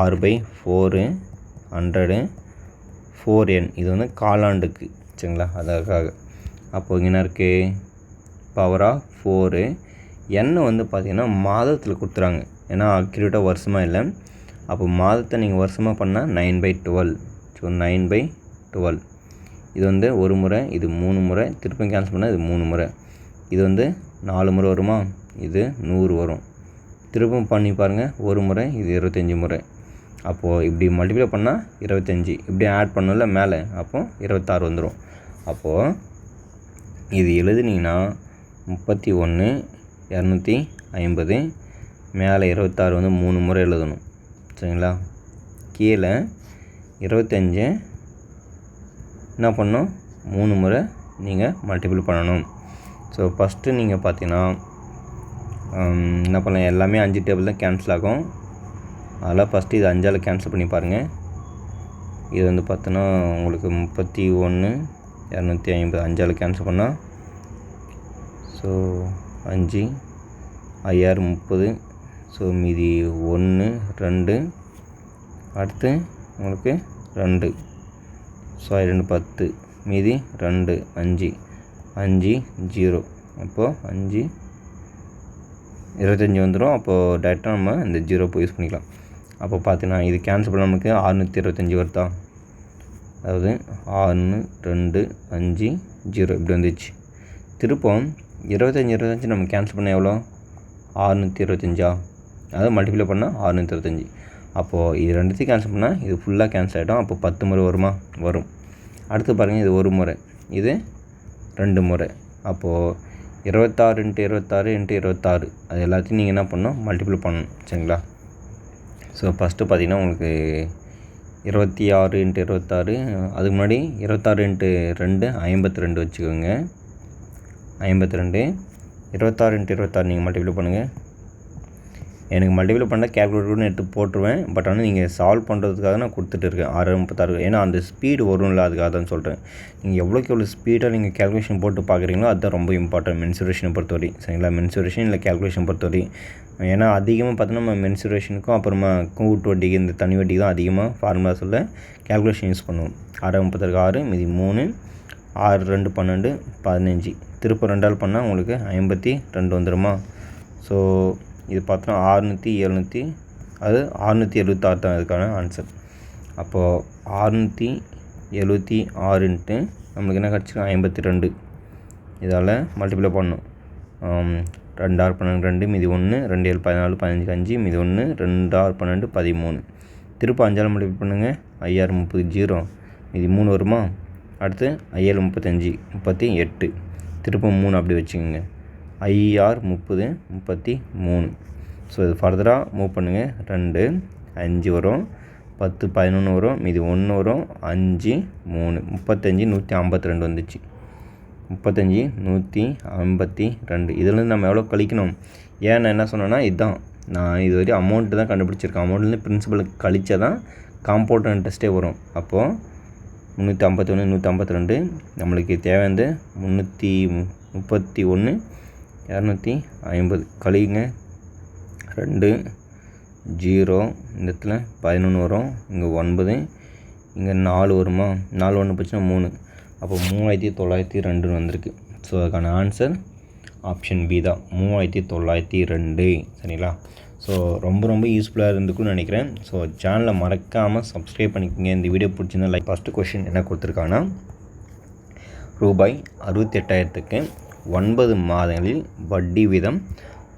R/400 4n. இது வந்து காலாண்டுக்கு, சரிங்களா? அதுக்காக. அப்போது இங்கே என்ன இருக்குது, பவர் ஆஃப் 4. n வந்து பார்த்திங்கன்னா மாதத்தில் கொடுத்துறாங்க, ஏன்னா அக்யூரேட்டாக வருஷமாக இல்லை. அப்போ மாதத்தை நீங்கள் வருஷமாக பண்ணால் 9/12. ஸோ 9/12 இது வந்து ஒரு முறை, இது 3 முறை, திருப்பி கேன்சல் பண்ணால் இது 3 முறை, இது வந்து 4 முறை வருமா, இது 100 வரும். திருப்பம் பண்ணி பாருங்கள், ஒரு முறை, இது 25 முறை. அப்போது இப்படி மல்டிப்ளை பண்ணால் 25, இப்படி ஆட் பண்ணல மேலே, அப்போது 26 வந்துடும். அப்போது இது எழுதுனீங்கன்னா 31,250 மேலே 26 வந்து 3 முறை எழுதணும், சரிங்களா? கீழே 25 என்ன பண்ணணும், 3 முறை நீங்கள் மல்டிபிள் பண்ணணும். ஸோ ஃபஸ்ட்டு நீங்கள் பார்த்தீங்கன்னா என்ன பண்ணலாம், எல்லாமே 5 டேபிள் தான் கேன்சல் ஆகும். அதெல்லாம் ஃபஸ்ட்டு இது 5ஆல் கேன்சல் பண்ணி பாருங்கள். இது வந்து பார்த்தோன்னா உங்களுக்கு 31,250 5ஆல் கேன்சல் பண்ணால், ஸோ 5 5 30. ஸோ மீதி 1 2, அடுத்து உங்களுக்கு 2, ஸோ 2 10, மீதி 2 5 5 0. அப்போது 5 25 வந்துடும். அப்போது டேரெக்டாக நம்ம இந்த 0 யூஸ் பண்ணிக்கலாம். அப்போ பார்த்தீங்கன்னா இது கேன்சல் பண்ண நமக்கு 625 வருதா, அதாவது 6 2 5 0 இப்படி வந்துச்சு. திருப்பம் 25 நம்ம கேன்சல் பண்ணால் எவ்வளோ, 625. அதாவது மல்டிப்ளை பண்ணால் 625. அப்போது இது ரெண்டுத்தையும் கேன்சல் பண்ணால் இது ஃபுல்லாக கேன்சல் ஆகிடும். அப்போ 10 முறை வருமா, வரும். அடுத்து பாருங்கள், இது ஒரு முறை, இது 2 முறை. அப்போது 26 × 26 × 26 அது எல்லாத்தையும் நீங்கள் என்ன பண்ணணும், மல்டிப்ளை பண்ணணும், சரிங்களா? ஸோ ஃபஸ்ட்டு பார்த்தீங்கன்னா உங்களுக்கு 26 × 26, அதுக்கு முன்னாடி 26 × 2 52 வச்சுக்கோங்க. 52 26 × 26 நீங்கள் மல்டிப்ளை பண்ணுங்கள். எனக்கு மல்டிப்ளை பண்ணால் கேல்குலேட்டர்னு எடுத்து போட்டுருவேன். பட் ஆனால் நீங்கள் சால்வ் பண்ணுறதுக்காக நான் கொடுத்துட்டு இருக்கேன் 636. ஏன்னா அந்த ஸ்பீடு வரும்ல, அதுக்காக தான் சொல்கிறேன். நீங்கள் எவ்வளோக்கு எவ்வளோ ஸ்பீடாக நீங்கள் கேல்குலேஷன் போட்டு பார்க்குறீங்களோ அதுதான் ரொம்ப இம்பார்ட்டன்ட் மென்சுரேஷனை பொறுத்தவரை, சரிங்களா? மென்சுரேஷன் இல்லை கேல்குலேஷன் பொறுத்தவரை. ஏன்னா அதிகமாக பார்த்தோன்னா நம்ம மென்சுரேஷனுக்கும் அப்புறமா கூட்டு வட்டிக்கு இந்த தனி வட்டிக்கு தான் அதிகமாக ஃபார்முலாஸில் கேல்குலேஷன் யூஸ் பண்ணுவோம். 636 6 மீதி 3 6 2 12 15. திருப்ப 2ஆல் பண்ணால் உங்களுக்கு 52 வந்துடுமா? ஸோ இது பார்த்தோன்னா 676, அது 676 தான் இதுக்கான ஆன்சர். அப்போது 676 நம்மளுக்கு என்ன கிடச்சிருக்கு, 52. இதால் மல்டிப்ளை பண்ணணும். 2 6 12 2 மீதி 1 2 7 14 15 5 மீதி 1 2 6 12 13 திருப்ப 5ஆல் மல்டிப்ளை பண்ணுங்கள் 5 6 30 0 மீதி 3 வருமா அடுத்து 5 7 35 38 திருப்ப 3 அப்படி வச்சுக்கோங்க 5 6 30 33 ஸோ இது ஃபர்தராக மூவ் பண்ணுங்கள் 2 5 வரும் 10 11 வரும் மீதி 1 வரும் 5 3 35 152 வந்துச்சு 35 152 இதுலேருந்து நம்ம எவ்வளோ கழிக்கணும் ஏன் நான் என்ன சொன்னேன்னா இதுதான் நான் இது வரையும் அமௌண்ட்டு தான் கண்டுபிடிச்சிருக்கேன் அமௌண்ட்லேருந்து பிரின்சிபலுக்கு கழிச்சா தான் காம்பவுண்ட் இன்ட்ரெஸ்ட்டே வரும் அப்போது 351 152 நம்மளுக்கு தேவையானது 331 250 கழிங்க 2 0 இந்த இடத்துல 11 வரும் இங்கே 9 இங்கே 4 வருமா 4 1 போச்சுன்னா 3 அப்போ 3902 வந்திருக்கு ஸோ அதுக்கான ஆன்சர் ஆப்ஷன் பி தான் 3902 சரிங்களா ஸோ ரொம்ப யூஸ்ஃபுல்லாக இருந்துக்குன்னு நினைக்கிறேன் ஸோ சேனலை மறக்காமல் சப்ஸ்கிரைப் பண்ணிக்கோங்க இந்த வீடியோ பிடிச்சிருந்தா லைக் ஃபஸ்ட்டு கொஷின் என்ன கொடுத்துருக்காங்கன்னா ரூபாய் 68,000க்கு 9 மாதங்களில் வட்டி வீதம்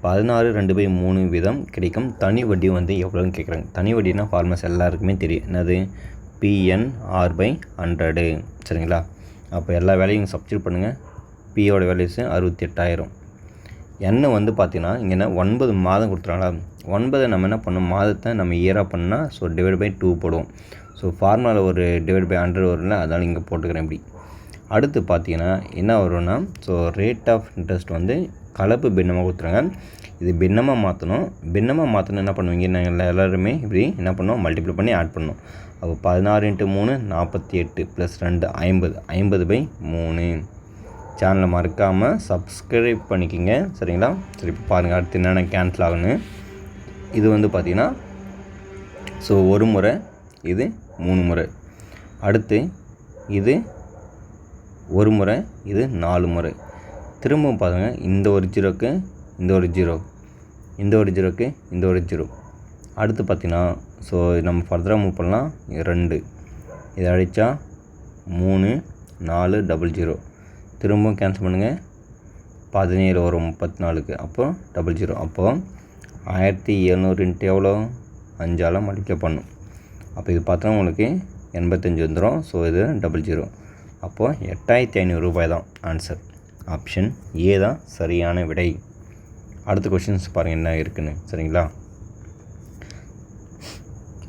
16/2/3 வீதம் கிடைக்கும் தனி வட்டி வந்து எவ்வளோன்னு கேட்குறாங்க தனி வட்டினா ஃபார்மஸ் எல்லாருக்குமே தெரியும் என்னது PNR/100 சரிங்களா அப்போ எல்லா வேலையும் சப்ஸ்டியூட் பண்ணுங்கள் பியோட வேல்யூஸு 68,000 என்ன வந்து பார்த்தீங்கன்னா இங்கே என்ன 9 மாதம் கொடுத்துறாங்களா 9 நம்ம என்ன பண்ணோம் மாதத்தை நம்ம இயராக பண்ணால் ஸோ டிவைட் பை 2 போடுவோம் ஸோ ஃபார்முலாவில் ஒரு டிவைட் பை 100 வரும்ல அதனால் இங்கே போட்டுக்கிறேன் இப்படி அடுத்து பார்த்தீங்கன்னா என்ன வரும்னா ஸோ ரேட் ஆஃப் இன்ட்ரெஸ்ட் வந்து கலப்பு பின்னமாக கொடுத்துறாங்க இது பின்னமாக மாற்றணும் என்ன பண்ணுவீங்க நாங்கள் எல்லாருமே இப்படி என்ன பண்ணோம் மல்டிப்ளை பண்ணி ஆட் பண்ணோம் அப்போ 16 × 3 48 + 2 50/3 சேனலை மறக்காமல் சப்ஸ்கிரைப் பண்ணிக்கோங்க சரிங்களா சரி இப்போ பாருங்கள் அடுத்து என்னென்ன கேன்சல் ஆகுன்னு இது வந்து பார்த்திங்கன்னா ஸோ ஒரு முறை இது 3 முறை அடுத்து இது ஒரு முறை இது 4 முறை திரும்பவும் பாருங்கள் இந்த ஒரு ஜீரோக்கு இந்த ஒரு ஜீரோ இந்த ஒரு ஜீரோக்கு இந்த ஒரு ஜீரோ அடுத்து பார்த்திங்கன்னா ஸோ நம்ம ஃபர்தராக மூவ் பண்ணலாம் 2 இதை அடித்தா 3 4 00 திரும்பவும் கேன்சல் பண்ணுங்கள் 17 வரும் 34க்கு அப்போ 00 அப்போது 1700 × எவ்வளோ 5ஆல் மல்டிப்ளை பண்ணும் அப்போ இது பார்த்தா உங்களுக்கு 85 வந்துடும் ஸோ இது 00 அப்போது 8,500 ரூபாய் தான் ஆன்சர் ஆப்ஷன் ஏ தான் சரியான விடை அடுத்த கொஷின்ஸ் பாருங்கள் என்ன இருக்குன்னு சரிங்களா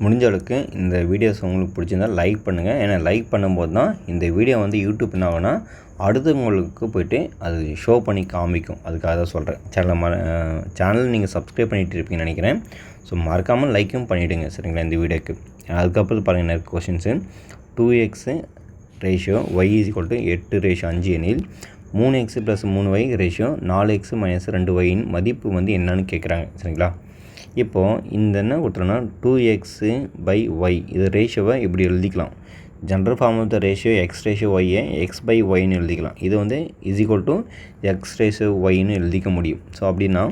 முடிஞ்ச அளவுக்கு இந்த வீடியோஸ் உங்களுக்கு பிடிச்சிருந்தால் லைக் பண்ணுங்கள் ஏன்னா லைக் பண்ணும்போது தான் இந்த வீடியோ வந்து யூடியூப் என்ன ஆகுனா அடுத்தவங்களுக்கு போய்ட்டு அது ஷோ பண்ணி காமிக்கும் அதுக்காக தான் சொல்கிறேன் சேனல் நீங்கள் சப்ஸ்கிரைப் பண்ணிகிட்டு இருப்பீங்கன்னு நினைக்கிறேன் ஸோ மறக்காமல் லைக்கும் பண்ணிவிடுங்க சரிங்களா இந்த வீடியோக்கு அதுக்கப்புறம் பாருங்கள் நிறைய கொஷின்ஸு 2x ரேஷியோ y = 8/5 எனில் 3x + 3y ratio 4x - 2y மதிப்பு வந்து என்னன்னு கேட்குறாங்க சரிங்களா இப்போது இந்த என்ன கொடுத்துறோன்னா 2x/y இது ரேஷியோவை இப்படி எழுதிக்கலாம் general form of the ratio x/y x/yன்னு எழுதிக்கலாம் இது வந்து = x/y எழுதிக்க முடியும் ஸோ அப்படின்னா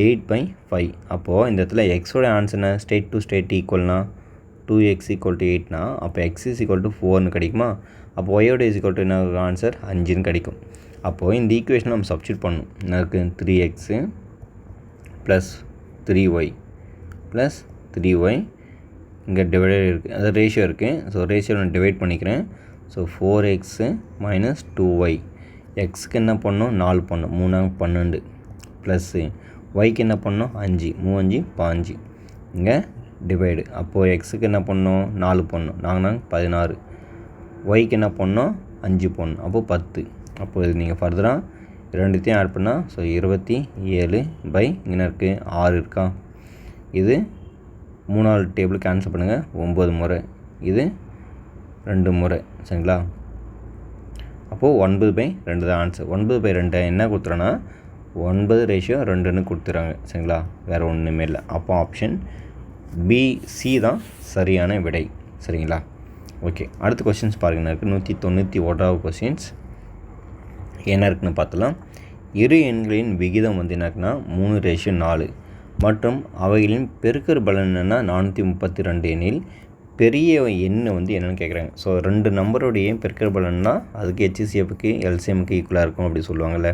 8/5 அப்போது இந்த இடத்துல எக்ஸோட ஆன்சர் என்ன ஸ்டேட் டு ஸ்டேட் ஈக்குவல்னா 2x = 8னா அப்போ x = 4ன்னு கிடைக்குமா அப்போ ஒய்யோட என்ன ஆன்சர் 5ன்னு கிடைக்கும் அப்போது இந்த ஈக்குவேஷன் நம்ம சப்ஸ்டியூட் பண்ணணும் எனக்கு 3x + 3y + 3y இங்கே டிவைடட் இருக்குது அது ரேஷியோ இருக்குது ஸோ ரேஷியோ நான் டிவைட் பண்ணிக்கிறேன் ஸோ 4x - 2y எக்ஸுக்கு என்ன பண்ணணும் 4 பண்ணணும் 3 12 ப்ளஸ்ஸு ஒய்க்கு என்ன பண்ணணும் 5 3 5 15 இங்கே டிவைடு அப்போது எக்ஸுக்கு என்ன பண்ணணும் 4 பண்ணணும் 16 ஒய்க்கு என்ன பண்ணணும் 5 பண்ணணும் அப்போது 10 அப்போது இது நீங்கள் ஃபர்தராக ரெண்டுத்தையும் ஆட் பண்ணால் ஸோ 27/, இங்கே இருக்குது 6 இருக்கா இது 3ஆவது டேபிள் கேன்சல் பண்ணுங்கள் 9 முறை இது 2 முறை சரிங்களா அப்போது 9/2 தான் ஆன்சர் 9/2 என்ன கொடுத்துறோன்னா 9/2 கொடுத்துறாங்க சரிங்களா வேறு ஒன்றுமே இல்லை அப்போ ஆப்ஷன் பிசி தான் சரியான விடை சரிங்களா ஓகே அடுத்த கொஸ்டின்ஸ் பாருங்கள் இருக்குது 191வது கொஸ்டின்ஸ் என்ன இருக்குன்னு பார்த்தலாம் இரு எண்களின் விகிதம் வந்து என்னக்குன்னா 3/4 மற்றும் அவைகளின் பெருக்கற் பலன் என்னென்னா 432 எனில் பெரிய எண் வந்து என்னென்னு கேட்குறாங்க ஸோ 2 நம்பருடைய பெருக்கற் பலன்னா அதுக்கு HCFக்கு LCMக்கு ஈக்குவலாக இருக்கும் அப்படி சொல்லுவாங்கள்ல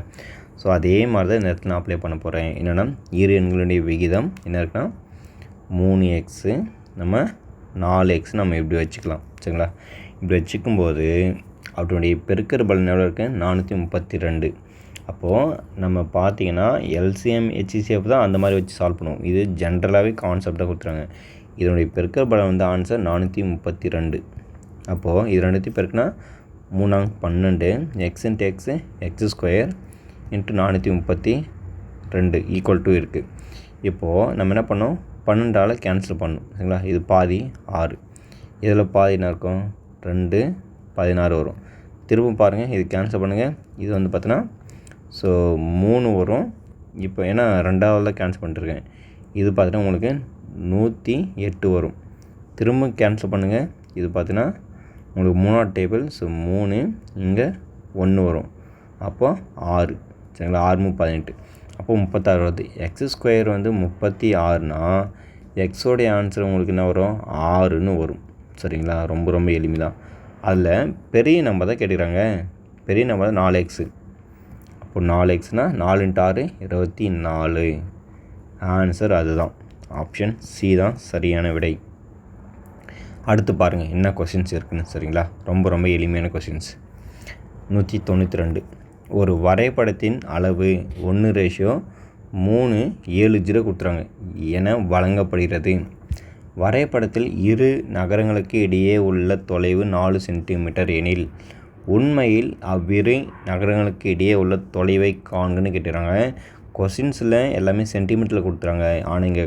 ஸோ அதே மாதிரி தான் இந்த இடத்துல நான் அப்ளை பண்ண போகிறேன். என்னென்னா இரு எண்களுடைய விகிதம் என்ன இருக்குன்னா 3x, நம்ம 4x நம்ம இப்படி வச்சுக்கலாம். சரிங்களா? இப்படி வச்சுக்கும்போது அவற்றுடைய பெருக்கற் பலன் எவ்வளோ இருக்குது? 432. அப்போது நம்ம பார்த்திங்கன்னா எல்சிஎம் HCF தான் அந்த மாதிரி வச்சு சால்வ் பண்ணுவோம். இது ஜென்ரலாகவே கான்செப்டாக கொடுத்துறாங்க. இதனுடைய பெருக்கற் பலன் வந்து ஆன்சர் 432. அப்போது இது ரெண்டுத்தையும் பெருக்குனா 3 12 x into x square into 432 equal to இருக்குது. இப்போது நம்ம என்ன பண்ணோம்? 12ஆல் கேன்சல் பண்ணணும். சரிங்களா? இது பாதி 6, இதில் பாதி என்ன இருக்கும்? 2 16 வரும். திரும்ப பாருங்கள், இது கேன்சல் பண்ணுங்கள். இது வந்து பார்த்தீங்கன்னா ஸோ 3 வரும். இப்போ ஏன்னா 2ஆல் தான் கேன்சல் பண்ணிட்டுருக்கேன். இது பார்த்தீங்கன்னா உங்களுக்கு 108 வரும். திரும்ப கேன்சல் பண்ணுங்கள். இது பார்த்தீங்கன்னா உங்களுக்கு 3ஆவது டேபிள். ஸோ 3 இங்கே 1 வரும். அப்போ 6. சரிங்களா? 6 18. அப்போ 36 வருது. எக்ஸ் ஸ்கொயர் வந்து 36னா எக்ஸோடைய ஆன்சர் உங்களுக்கு என்ன வரும்? 6ன்னு வரும். சரிங்களா? ரொம்ப ரொம்ப எளிமை தான். அதில் பெரிய நம்பர் தான் கேட்டுக்கிறாங்க. பெரிய நம்பர் தான் 4x. அப்போ 4xனா 4 × 6 24. ஆன்சர் அதுதான். ஆப்ஷன் சி தான் சரியான விடை. அடுத்து பாருங்கள் என்ன கொஷின்ஸ் இருக்குன்னு. சரிங்களா? ரொம்ப ரொம்ப எளிமையான கொஷின்ஸ். 192. ஒரு வரைபடத்தின் அளவு 1:370 கொடுத்துறாங்க என வழங்கப்படுகிறது. வரைபடத்தில் இரு நகரங்களுக்கு இடையே உள்ள தொலைவு 4 சென்டிமீட்டர் எனில் உண்மையில் அவ்விரு நகரங்களுக்கு இடையே உள்ள தொலைவை காண்கன்னு கேட்டுறாங்க. கொஷின்ஸில் எல்லாமே சென்டிமீட்டரில் கொடுத்துறாங்க. ஆனால் இங்கே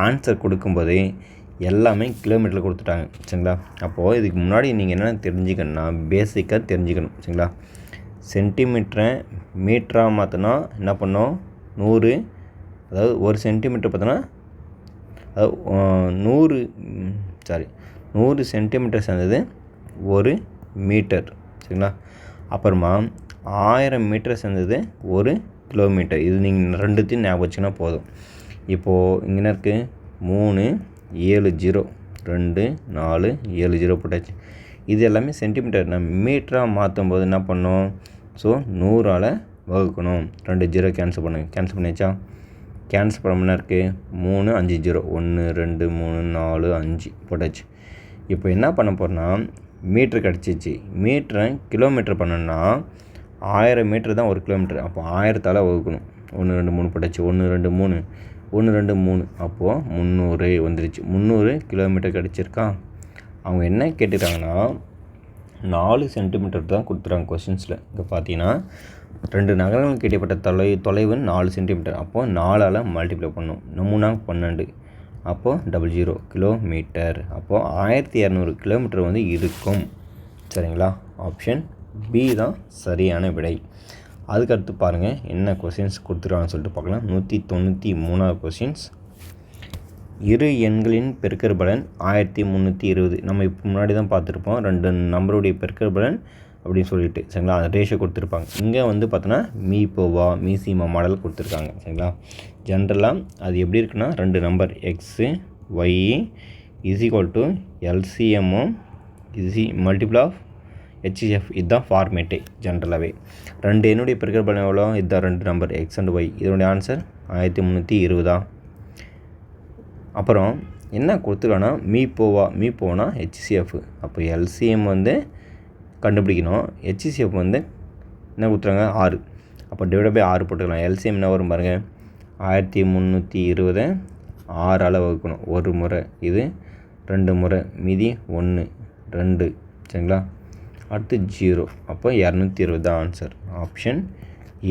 ஆன்சர் கொடுக்கும்போது எல்லாமே கிலோமீட்டரில் கொடுத்துட்டாங்க. சரிங்களா? அப்போது இதுக்கு முன்னாடி நீங்கள் என்ன தெரிஞ்சுக்கணுன்னா பேசிக்காக தெரிஞ்சுக்கணும். சரிங்களா? சென்டிமீட்டரை மீட்டராக மாற்றினா என்ன பண்ணோம்? 100, அதாவது 1 சென்டிமீட்டர் பார்த்தோன்னா அதாவது 100 சென்டிமீட்டர் சேர்ந்தது 1 மீட்டர். சரிங்களா? அப்புறமா 1000 மீட்டர் சேர்ந்தது 1 கிலோமீட்டர். இது நீங்கள் ரெண்டுத்தையும் ஞாபகம் வச்சுன்னா போதும். இப்போது இங்கே என்ன இருக்குது? 3 70 2 4 70 போட்டாச்சு. இது எல்லாமே சென்டிமீட்டர். நம்ம மீட்டராக மாற்றும் போது என்ன பண்ணோம்? ஸோ 100ஆல் வகுக்கணும். 2 0 கேன்சல் பண்ணுங்கள். கேன்சல் பண்ணியாச்சா? கேன்சல் பண்ண என்ன இருக்குது? 3 5 0 1 2 3 4 5 போட்டாச்சு. இப்போ என்ன பண்ண போகிறோன்னா மீட்ரு கிடச்சிச்சு. மீட்டரை கிலோமீட்டர் பண்ணோன்னா 1000 மீட்ரு தான் 1 கிலோமீட்டர். அப்போ 1000ஆல் வகுக்கணும். 1 2 3 போட்டாச்சு. 1 2 3 1 2 3 அப்போது 300 வந்துருச்சு. 300 கிலோமீட்டர் கிடச்சிருக்கா? அவங்க என்ன கேட்டுட்டாங்கன்னா 4 சென்டிமீட்டர் தான் கொடுத்துறாங்க கொஷின்ஸில். இங்கே பார்த்தீங்கன்னா 2 நகரங்களுக்கு இடைப்பட்ட தொலைவு 4 சென்டிமீட்டர். அப்போது 4ஆல் மல்டிப்ளை பண்ணணும். 3 12 அப்போது 00 கிலோமீட்டர். அப்போது 1200 கிலோமீட்டர் வந்து இருக்கும். சரிங்களா? ஆப்ஷன் பி தான் சரியான விடை. அதுக்கடுத்து பாருங்கள் என்ன கொஷின்ஸ் கொடுத்துருவாங்கன்னு சொல்லிட்டு பார்க்கலாம். 193வது கொஷின்ஸ். இரு எண்களின் பெருக்கற் பலன் 1320. நம்ம இப்போ முன்னாடி தான் பார்த்துருப்போம் 2 நம்பருடைய பெருக்கற் பலன் அப்படின்னு சொல்லிட்டு. சரிங்களா? அந்த ரேஷியோ கொடுத்துருப்பாங்க. இங்கே வந்து பார்த்தோன்னா மீபோவா மீசிமா மாடல் கொடுத்துருக்காங்க. சரிங்களா? ஜென்ரலாக அது எப்படி இருக்குன்னா 2 number x y is equal to எல்சிஎம்மும் மல்டிபிள் ஆஃப் HCF. இதுதான் ஃபார்மேட்டே ஜென்ரலாகவே. 2 என்னுடைய பெருக்கற் பலன் எவ்வளோ? இதுதான் 2 நம்பர் எக்ஸ் அண்ட் ஒய். இதனுடைய ஆன்சர் 1320. அப்புறம் என்ன கொடுத்துருக்காங்கன்னா மீபோனா HCF. அப்போ எல்சிஎம் வந்து கண்டுபிடிக்கணும். HCF வந்து என்ன கொடுத்துருக்காங்க? 6. அப்போ டிவைட் பை 6 போட்டுக்கலாம். எல்சிஎம் என்ன வரும் பாருங்கள்? 1320 6ஆல் வகுக்கணும். ஒரு முறை, இது 2 முறை, மீதி 1 2. சரிங்களா? அடுத்து 0. அப்போ 220 தான் ஆன்சர். ஆப்ஷன்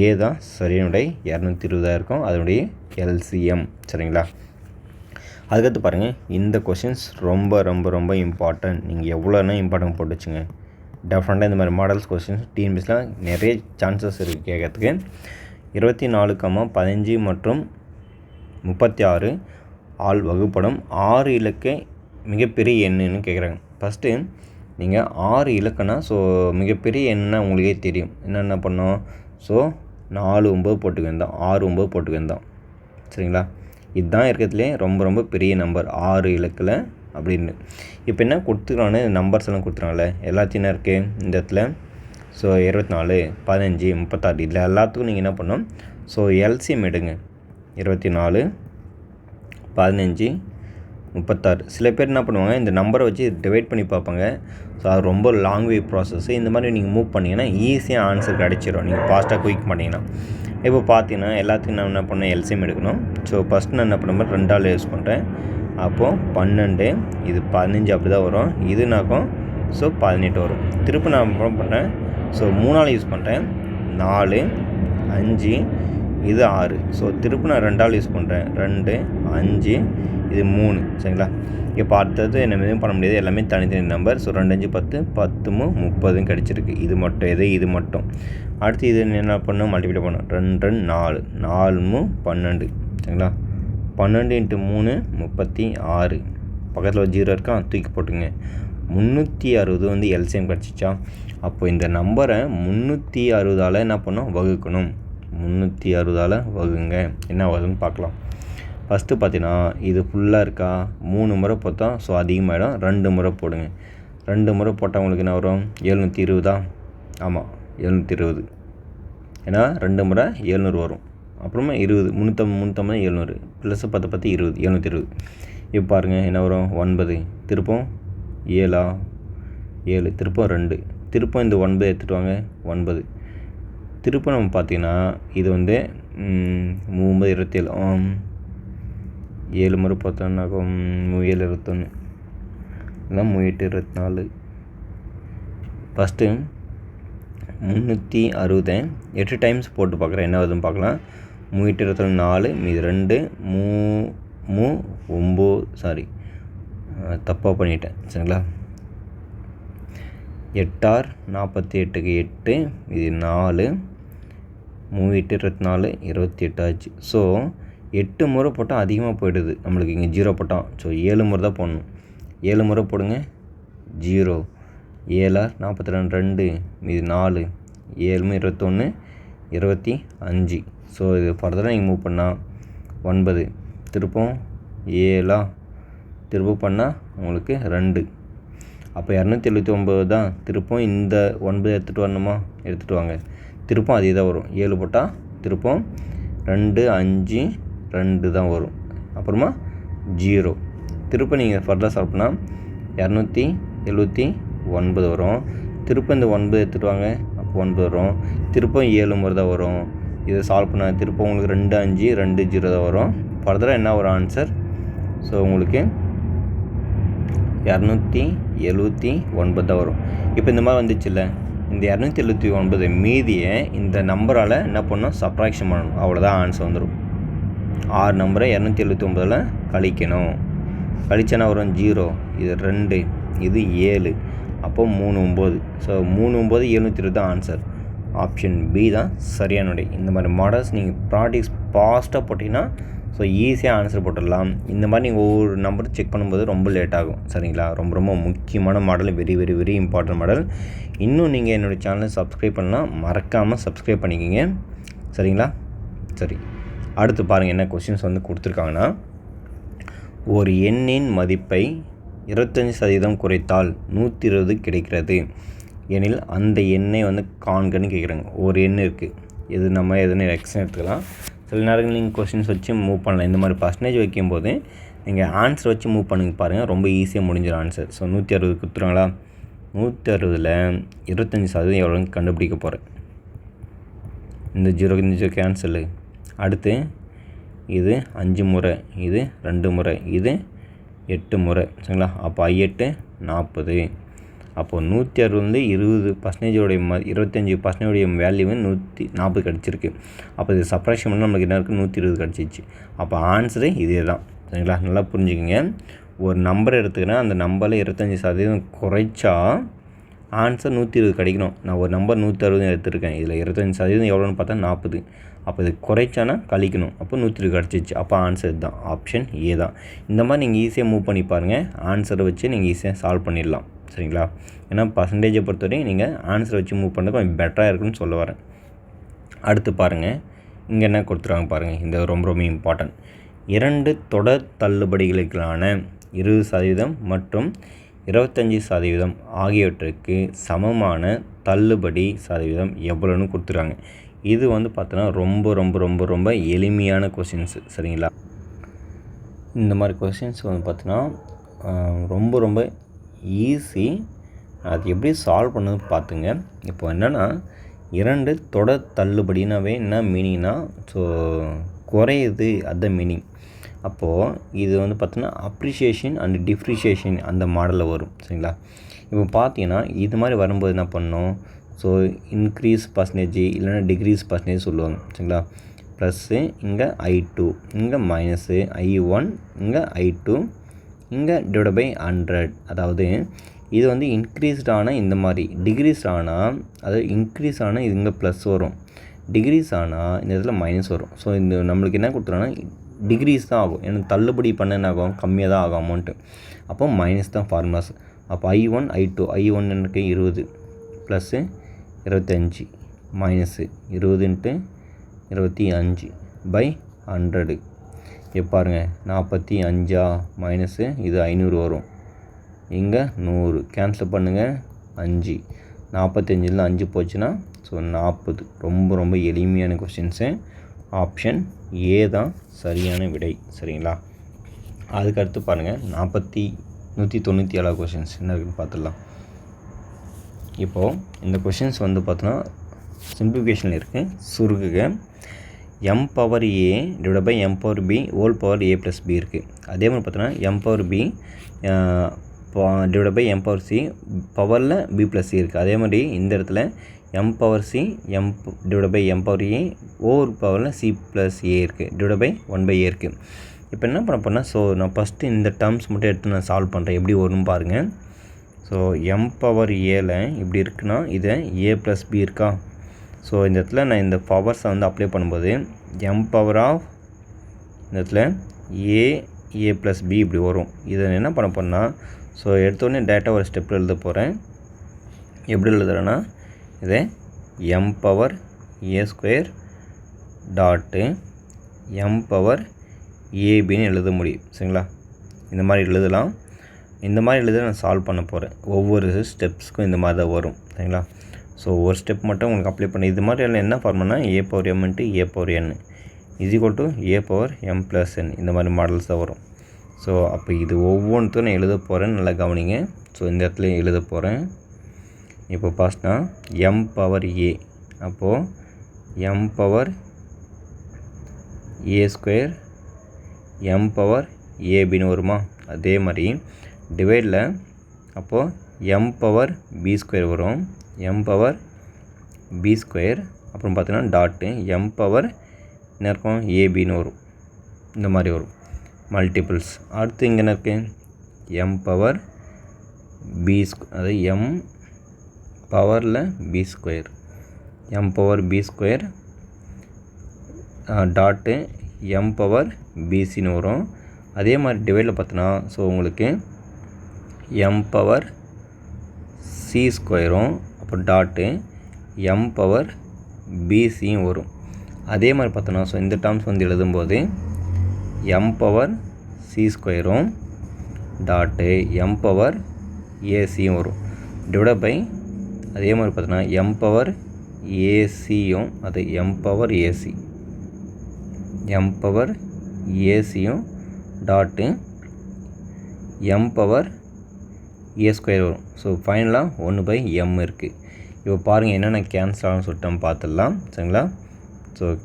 ஏ தான் சரியானுடைய 220 இருக்கும் அதனுடைய எல்சிஎம். சரிங்களா? அதுக்கடுத்து பாருங்கள் இந்த கொஷின்ஸ் ரொம்ப ரொம்ப ரொம்ப இம்பார்ட்டன்ட். நீங்கள் எவ்வளோனா இம்பார்ட்டன்ட் போட்டு வச்சுங்க. டெஃபினட்டாக இந்த மாதிரி மாடல்ஸ் கொஷின்ஸ் டிஎன்பிஎஸ்சியில் நிறைய சான்சஸ் இருக்குது கேட்கறதுக்கு. 24, 15 மற்றும் 36 ஆல் வகுப்படும் 6 இலக்க மிகப்பெரிய எண்ணுன்னு கேட்குறாங்க. ஃபஸ்ட்டு நீங்கள் 6 இலக்கணா ஸோ மிகப்பெரிய எண்ணா உங்களுக்கே தெரியும். என்னென்ன பண்ணோம்? ஸோ 4 9 போட்டுக்க வேண்டாம், 6 9 போட்டுக்க வேண்டாம். சரிங்களா? இதுதான் இருக்கிறதுலே ரொம்ப ரொம்ப பெரிய நம்பர் 6 இலக்கில் அப்படின்னு. இப்போ என்ன கொடுத்துருக்கானு நம்பர்ஸ் எல்லாம் கொடுத்துருக்காங்கல்ல எல்லாத்தையும் என்ன இருக்குது இந்த இடத்துல? ஸோ 24, 15, 36 இதில் எல்லாத்துக்கும் நீங்கள் என்ன பண்ணணும், ஸோ எல்சிஎம் எடுங்க. 24, 15, 36. சில பேர் என்ன பண்ணுவாங்க, இந்த நம்பரை வச்சு டிவைட் பண்ணி பார்ப்பாங்க. ஸோ அது ரொம்ப லாங் வே ப்ராசஸ். இந்த மாதிரி நீங்கள் மூவ் பண்ணிங்கன்னா ஈஸியாக ஆன்சர் கிடச்சிரும், நீங்கள் ஃபாஸ்ட்டாக குயிக் பண்ணிங்கன்னா. இப்போ பார்த்தீங்கன்னா எல்லாத்துக்கும் நான் என்ன பண்ணேன், எல்சிஎம் எடுக்கணும். ஸோ ஃபஸ்ட்டு நான் என்ன பண்ணுறேன், 2 யூஸ் பண்ணுறேன். அப்போது 12, இது 15 அப்படி தான் வரும். இதுனாக்கும் ஸோ 18 வரும். திருப்பி நான் என்ன பண்ணுறேன், ஸோ 3 யூஸ் பண்ணுறேன். 4, 5, இது 6. ஸோ திருப்பி நான் 2 யூஸ் பண்ணுறேன். 2, 5, இது 3. சரிங்களா? இப்போ அடுத்தது என்ன எதுவும் பண்ண முடியாது, எல்லாமே தனித்தனி நம்பர். ஸோ 2, 5, 10, 10, 30 கிடச்சிருக்கு. இது மட்டும் இது மட்டும். அடுத்து இது என்ன பண்ணணும், மல்டிப்ளை பண்ணணும். 2, 4, 4, 12. சரிங்களா? 12 × 3 36. பக்கத்தில் ஒரு 0 இருக்கா, தூக்கி போட்டுங்க. 360 வந்து எல்சிஎம் கிடச்சிச்சா? அப்போ இந்த நம்பரை 360ஆல் என்ன பண்ணணும், வகுக்கணும். 360ஆல் வகுங்க. என்ன வருதுன்னு பார்க்கலாம். ஃபஸ்ட்டு பார்த்தீங்கன்னா இது ஃபுல்லாக இருக்கா, 3 முறை போட்டால் ஸோ அதிகமாகிடும். 2 முறை போடுங்க. 2 முறை போட்டால் உங்களுக்கு என்ன வரும், 720. ஆமாம், 720. ஏன்னா 2 முறை 700 வரும். அப்புறமா 20, 350, 700 ப்ளஸ் 10, 10, 20, 720. இப்போ பாருங்கள் என்ன வரும், 9. திருப்பம் 7, 7 திருப்பம் 2. திருப்பம் இந்த 9 எடுத்துகிட்டு வாங்க, 9. திருப்பம் நம்ம பார்த்திங்கன்னா இது வந்து 3, 27. 7 முறை பார்த்தோம்னாக்கும் 7, 21 இல்லை 3, 8, 24. ஃபஸ்ட்டு 360 8 டைம்ஸ் போட்டு பார்க்குறேன், என்ன வருதுன்னு பார்க்கலாம். 3, 8, 24, மீது 2, 9 சாரி தப்பாக பண்ணிட்டேன். சரிங்களா? 8 48க்கு 8, இது 4, 3, 8, 24, 28 ஆச்சு. ஸோ 8 முறை போட்டால் அதிகமாக போயிடுது நம்மளுக்கு. இங்கே 0 போட்டால் ஸோ 7 முறை தான் போடணும். 7 முறை போடுங்க, 0. 7 42, 2, மீது 4, 7, 21, 25. ஸோ இது ஃபர்தராக நீங்கள் மூவ் பண்ணால் 9. திருப்பம் 7 திரும்ப பண்ணால் உங்களுக்கு 2. அப்போ 279 தான். திருப்பம் இந்த 9 எடுத்துகிட்டு வரணுமா, எடுத்துகிட்டு வாங்க. திருப்பம் அதே தான் வரும். 7 போட்டால் திருப்பம் 2, 5, 2 தான் வரும். அப்புறமா 0. திருப்ப நீங்கள் ஃபர்தராக சால்வ் பண்ணால் 279 வரும். திருப்பம் இந்த 9 எடுத்துகிட்டு வாங்க, அப்போ 9 வரும். திருப்பம் 7 முறை தான் வரும். இதை சால்வ் பண்ண திருப்பம் உங்களுக்கு 2, 5, 2, 0 தான் வரும். ஃபர்தராக என்ன வரும் ஆன்சர், ஸோ உங்களுக்கு 279 தான் வரும். இப்போ இந்த மாதிரி வந்துச்சுல்ல, இந்த 279 மீதியை இந்த நம்பரால் என்ன பண்ணணும், சப்ராக்ஷன் பண்ணணும். அவ்வளோதான் ஆன்சர் வந்துடும். 6 நம்பரை 279 கழிக்கணும். கழிச்சனா வரும் 0, இது 2, இது 7, அப்போ 3, 9. ஸோ 3, 9, 720 தான் ஆன்சர். ஆப்ஷன் பி தான் சரியான விடை. இந்த மாதிரி மாடல்ஸ் நீங்கள் ப்ராக்டிஸ் ஃபாஸ்ட்டாக போட்டிங்கன்னா ஸோ ஈஸியாக ஆன்சர் போட்டுடலாம். இந்த மாதிரி நீங்கள் ஒவ்வொரு நம்பர் செக் பண்ணும்போது ரொம்ப லேட் ஆகும். சரிங்களா? ரொம்ப ரொம்ப முக்கியமான model, very very very important model. இன்னும் நீங்கள் என்னோடய சேனலை சப்ஸ்கிரைப் பண்ணலாம், மறக்காமல் சப்ஸ்கிரைப் பண்ணிக்கிங்க. சரிங்களா? சரி, அடுத்து பாருங்கள் என்ன கொஸ்டின்ஸ் வந்து கொடுத்துருக்காங்கன்னா, ஒரு எண்ணின் மதிப்பை 25% குறைத்தால் 120 கிடைக்கிறது எனில் அந்த எண்ணை வந்து காண்கன்னு கேட்குறாங்க. ஒரு எண் இருக்குது, இது நம்ம எதுன்னு எக்ஸ்ட்ரா எடுத்துக்கலாம். சில நேரங்கள் நீங்கள் கொஸ்டின்ஸ் வச்சு மூவ் பண்ணலாம். இந்த மாதிரி பர்சன்டேஜ் வைக்கும்போது நீங்கள் ஆன்சர் வச்சு மூவ் பண்ணுங்க பாருங்கள், ரொம்ப ஈஸியாக முடிஞ்சிடும் ஆன்சர். ஸோ 160 கொடுத்துருவாங்களா, 160ல் 25% எவ்வளோன்னு கண்டுபிடிக்க போகிறேன். இந்த 0 கேன்சலு. அடுத்து இது 5 முறை, இது 2 முறை, இது 8 முறை. சரிங்களா? அப்போ 8, 40. அப்போது 160 20%, 25% வேல்யூ 140 கிடச்சிருக்கு. அப்போ இது சப்ராக்ஷன் பண்ணால் நம்மளுக்கு என்ன இருக்குது, 120 கிடச்சிச்சு. அப்போ ஆன்சரு இதே தான். சரிங்களா? நல்லா புரிஞ்சுக்கங்க. ஒரு நம்பர் எடுத்துக்கிறேன், அந்த நம்பரில் 25% குறைச்சா ஆன்சர் 120 கிடைக்கணும். நான் ஒரு நம்பர் 160 எடுத்துருக்கேன், இதில் 25% எவ்வளோன்னு பார்த்தா 40. அப்போ இது குறைச்சானா கழிக்கணும், அப்போ 120 கிடச்சிச்சு. அப்போ ஆன்சர் தான், ஆப்ஷன் ஏ தான். இந்த மாதிரி நீங்கள் ஈஸியாக மூவ் பண்ணி பாருங்கள், ஆன்சரை வச்சு நீங்கள் ஈஸியாக சால்வ் பண்ணிடலாம். சரிங்களா? ஏன்னா பர்சன்டேஜை பொறுத்தவரையும் நீங்கள் ஆன்சரை வச்சு மூவ் பண்ணுறது கொஞ்சம் பெட்டராக இருக்குன்னு சொல்ல வரேன். அடுத்து பாருங்கள், இங்கே என்ன கொடுத்துருவாங்க பாருங்கள், இந்த ரொம்ப ரொம்ப இம்பார்ட்டன்ட். 2 தொடர் தள்ளுபடிகளுக்கான 20% மற்றும் 25% ஆகியவற்றுக்கு சமமான தள்ளுபடி சதவீதம் எவ்வளோன்னு கொடுத்துருக்காங்க. இது வந்து பார்த்தோன்னா ரொம்ப ரொம்ப ரொம்ப ரொம்ப எளிமையான கொஷின்ஸு. சரிங்களா? இந்த மாதிரி கொஷின்ஸ் வந்து பார்த்தோன்னா ரொம்ப ரொம்ப ஈஸி. அது எப்படி சால்வ் பண்ணது பார்த்துங்க. இப்போ என்னென்னா 2 தொடர் தள்ளுபடினாவே என்ன மீனிங்னா குறையுது, அதுதான் மீனிங். அப்போது இது வந்து பார்த்தோன்னா அப்ரிஷியேஷன் அண்ட் டிப்ரிஷியேஷன் அந்த மாடலில் வரும். சரிங்களா? இப்போ பார்த்தீங்கன்னா இது மாதிரி வரும்போது என்ன பண்ணணும், இன்க்ரீஸ் பர்சன்டேஜ் இல்லைன்னா டிக்ரீஸ் பர்சன்டேஜ் சொல்லுவாங்க. சரிங்களா? ப்ளஸ்ஸு இங்கே I2, இங்கே மைனஸு I1, இங்கே I2, இங்கே டிவைட் பை 100. அதாவது இது வந்து இன்க்ரீஸ்ட் ஆனால் இந்த மாதிரி, டிக்ரீஸ் ஆனால் அதாவது இன்க்ரீஸ் ஆனால் இது இங்கே ப்ளஸ் வரும், டிக்ரீஸ் ஆனால் இந்த இடத்துல மைனஸ் வரும். இந்த நம்மளுக்கு என்ன கொடுத்துருன்னா டிக்ரீஸ் தான் ஆகும். எனக்கு தள்ளுபடி பண்ண என்ன ஆகும், கம்மியாக தான் ஆகும் அமௌண்ட்டு. அப்போ மைனஸ் தான் ஃபார்முலாஸ். அப்போ I1 I2, I1 எனக்கு 20 ப்ளஸ்ஸு 25 மைனஸு 20 × 25 பை 100. இப்போ பாருங்கள் 45 மைனஸு இது 500 வரும், இங்கே 100 கேன்சல் பண்ணுங்கள் 5, 45 5 போச்சுன்னா 40. ரொம்ப ரொம்ப எளிமையான கொஸ்டின்ஸு. ஆப்ஷன் ஏ தான் சரியான விடை. சரிங்களா? அதுக்கடுத்து பாருங்கள் 197 கொஷின்ஸ் என்ன இருக்குன்னு பார்த்துடலாம். இப்போது இந்த கொஷின்ஸ் வந்து பார்த்தோன்னா சிம்பிளிஃபிகேஷனில் இருக்குது. சுருக்குக m power a divide by m power b whole power a plus b இருக்குது. அதே மாதிரி பார்த்தோன்னா m power b divide by m power c பவரில் b ப்ளஸ் c இருக்குது. அதே மாதிரி இந்த இடத்துல m power c m divide by m power a over பவரில் c ப்ளஸ் a இருக்குது, டிவைட் பை 1/a இருக்குது. இப்போ என்ன பண்ண போனால் நான் ஃபஸ்ட்டு இந்த டேர்ம்ஸ் மட்டும் எடுத்து நான் சால்வ் பண்ணுறேன், எப்படி வரும்னு பாருங்கள். m பவர் ஏல இப்படி இருக்குன்னா இதை a ப்ளஸ் b இருக்கா. இந்த இடத்துல நான் இந்த பவர்ஸை வந்து அப்ளை பண்ணும்போது m பவர் ஆஃப் இந்த இடத்துல a ப்ளஸ் b இப்படி வரும். இதை என்ன பண்ண போனால் எடுத்தோடனே டேரெக்டாக ஒரு ஸ்டெப்பில் எழுத போகிறேன். எப்படி எழுதுறேன்னா இதை m power a square dot m power ஏபின்னு எழுத முடியும். சரிங்களா? இந்த மாதிரி எழுதலாம். இந்த மாதிரி எழுத நான் சால்வ் பண்ண போகிறேன். ஒவ்வொரு ஸ்டெப்ஸ்க்கும் இந்த மாதிரி தான் வரும். சரிங்களா? ஒரு ஸ்டெப் மட்டும் உங்களுக்கு அப்ளை பண்ணி இது மாதிரி என்ன ஃபார்முனா a power m × a power n is equal to a power m plus n. இந்த மாதிரி மாடல்ஸ் தான் வரும். அப்போ இது ஒவ்வொன்றுத்தும் நான் எழுத போகிறேன், நல்லா கவனிங்க. இந்த இடத்துல எழுத போகிறேன். இப்போ ஃபஸ்ட்னா m பவர் a, அப்போது m power a square m power ஏபின்னு வருமா. அதே மாதிரி டிவைடில் அப்போது m பவர் b ஸ்கொயர் வரும், m பவர் b ஸ்கொயர், அப்புறம் பார்த்தீங்கன்னா டாட்டு m பவர் என்ன இருக்கும் ஏபின்னு வரும். இந்த மாதிரி வரும் மல்டிபிள்ஸ். அடுத்து இங்கே என்ன இருக்குது m பவர் b அதாவது m பவரில் b square, m power b square dot m power பிசின்னு வரும். அதே மாதிரி டிவைடில் பார்த்தோன்னா உங்களுக்கு m பவர் c ஸ்கொயரும் அப்புறம் டாட்டு m பவர் பிசியும் வரும். அதே மாதிரி பார்த்தோன்னா இந்த டேர்ம்ஸ் வந்து எழுதும்போது m பவர் c ஸ்கொயரும் டாட்டு m பவர் ஏசியும் வரும், டிவைட் பை அதே மாதிரி பார்த்தோன்னா m பவர் ஏசியும் அது m power AC, m power ஏசியும் dot m power a square வரும். ஃபைனலாக 1/m இருக்குது. இப்போ பாருங்கள் என்னென்ன கேன்சல் ஆகும்னு சொல்லிட்டு நம்ம பார்த்துடலாம். சரிங்களா?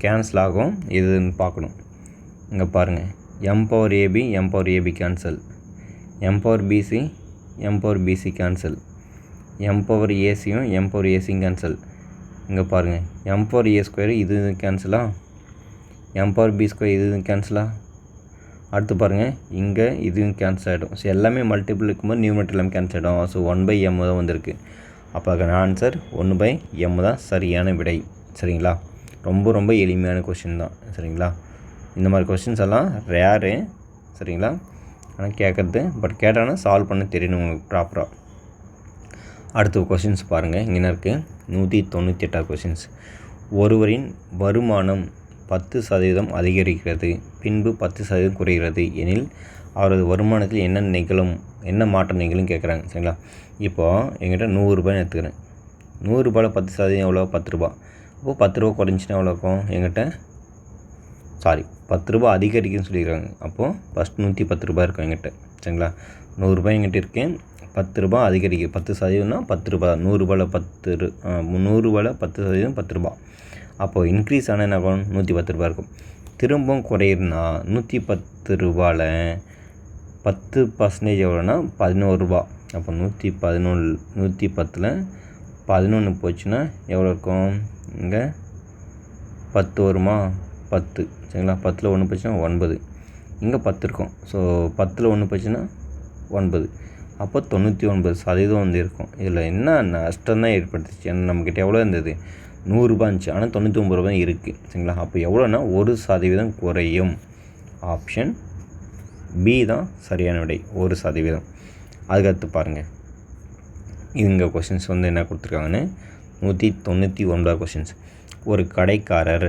கேன்சல் ஆகும் இதுன்னு பார்க்கணும். இங்கே பாருங்கள் m power AB m power AB cancel, m power BC m power BC cancel, m power ஏசியும் m பவர் ஏசியும் கேன்சல். இங்கே பாருங்கள் m பவர் a ஸ்கொயர் இது கேன்சலா, m பவர் b ஸ்கொயர் இது கேன்சலா. அடுத்து பாருங்கள் இங்கே இதுவும் கேன்சல் ஆகிடும். எல்லாமே மல்டிபிள் இருக்கும்போது நியூமரேட்டர் எல்லாமே கேன்சல் ஆகிடும். 1/m தான் வந்திருக்கு. அப்போ அதுக்கான ஆன்சர் 1/m தான் சரியான விடை. சரிங்களா? ரொம்ப ரொம்ப எளிமையான கொஷின் தான். சரிங்களா? இந்த மாதிரி கொஷின்ஸ் எல்லாம் ரேரு. சரிங்களா? ஆனால் கேட்குறது கேட்டாங்கன்னா சால்வ் பண்ண தெரியணும் உங்களுக்கு ப்ராப்பராக. அடுத்த கொஷின்ஸ் பாருங்கள். இங்கே என்ன இருக்குது 198 கொஷின்ஸ். ஒருவரின் வருமானம் 10% அதிகரிக்கிறது, பின்பு 10% குறைகிறது எனில் அவரது வருமானத்தில் என்ன மாற்றம் நிகழும் கேட்குறாங்க. சரிங்களா? இப்போது என்கிட்ட 100 ரூபாய்னு எடுத்துக்கிறேன். 100 ரூபாயில் 10% எவ்வளோ? 10 ரூபா. அப்போது 10 ரூபா குறைஞ்சின்னா எவ்வளோ இருக்கும் என்கிட்ட? 10 ரூபா அதிகரிக்குன்னு சொல்லியிருக்காங்க. அப்போது ஃபஸ்ட் 110 ரூபாய் இருக்கும் என்கிட்ட. சரிங்களா? 100 ரூபாய் என்கிட்ட இருக்கேன். 10 ரூபா அதிகரிக்கும். 10%னா 10 ரூபா. 100 ரூபாயில் 100 ரூபாயில் 10% 10 ரூபா. அப்போது இன்க்ரீஸ் ஆனால் என்ன ஆகும்? 110 ரூபா இருக்கும். திரும்பவும் குறையுதுன்னா 110 ரூபாயில் 10% எவ்வளோனா 11 ரூபா. அப்போ 110ல் 11 போச்சுன்னா எவ்வளோ இருக்கும்? இங்கே 10 வருமா? 10. சரிங்களா? 10ல் 1 போச்சுன்னா 9. இங்கே 10 இருக்கும். ஸோ 10ல் 1 போச்சுன்னா 9. அப்போ 99% வந்து இருக்கும். இதில் என்ன நஷ்டம் தான் ஏற்படுத்துச்சு? ஏன்னா நம்மக்கிட்ட எவ்வளோ இருந்தது? 100 ரூபா இருந்துச்சு. ஆனால் 99 ரூபா இருக்குது. சரிங்களா? அப்போ எவ்வளோனா 1% குறையும். ஆப்ஷன் பி தான் சரியான விடை, 1%. அதுக்கடுத்து பாருங்கள், இங்கே கொஷின்ஸ் வந்து என்ன கொடுத்துருக்காங்கன்னு 199 கொஷின்ஸ். ஒரு கடைக்காரர்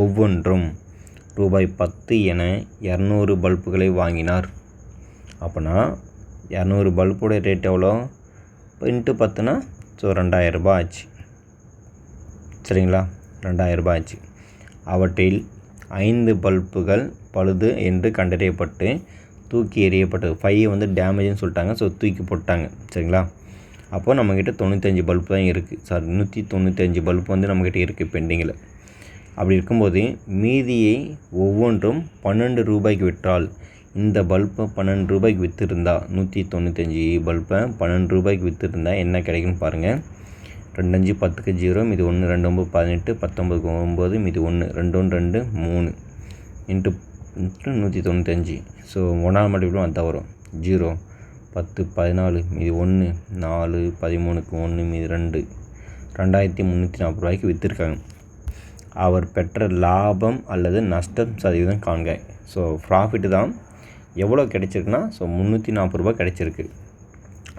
ஒவ்வொன்றும் ரூபாய் 10 என 200 பல்புகளை வாங்கினார். அப்போனா 200 பல்போட ரேட் எவ்வளோ? இன்ட்டு 10னா 2000 ரூபாய் ஆச்சு. சரிங்களா? 2000 ரூபாய் ஆச்சு. அவற்றில் 5 பல்புகள் பழுது என்று கண்டறியப்பட்டு தூக்கி எறியப்பட்டது. 5 வந்து டேமேஜ்னு சொல்லிட்டாங்க. ஸோ தூக்கி போட்டாங்க. சரிங்களா? அப்போது நம்மக்கிட்ட 95 பல்பு தான் இருக்குது. 195 பல்பு வந்து நம்மக்கிட்ட இருக்குது பெண்டிங்கில். அப்படி இருக்கும்போது மீதியை ஒவ்வொன்றும் 12 ரூபாய்க்கு விற்றால், இந்த பல்பை 12 ரூபாய்க்கு விற்றுருந்தா, 195 பல்பை 12 ரூபாய்க்கு விற்றுருந்தா என்ன கிடைக்குன்னு பாருங்கள். 2 5 10க்கு 0, மீது 1, 2 9 18, 19க்கு 9, மீது 1, 2 1 2 3 இன்ட்டு 195. ஸோ 1ஆல் மல்டிபிள் அதுதான் வரும். 0 10 14, மீது 1 4, 13க்கு 1, மீது 2, 2340 ரூபாய்க்கு விற்றுருக்காங்க. அவர் பெற்ற லாபம் அல்லது நஷ்டம் சதவீதம் காண்க. ஸோ ப்ராஃபிட்டு தான் எவ்வளோ கிடைச்சிருக்குன்னா, ஸோ 340 ரூபா கிடைச்சிருக்கு.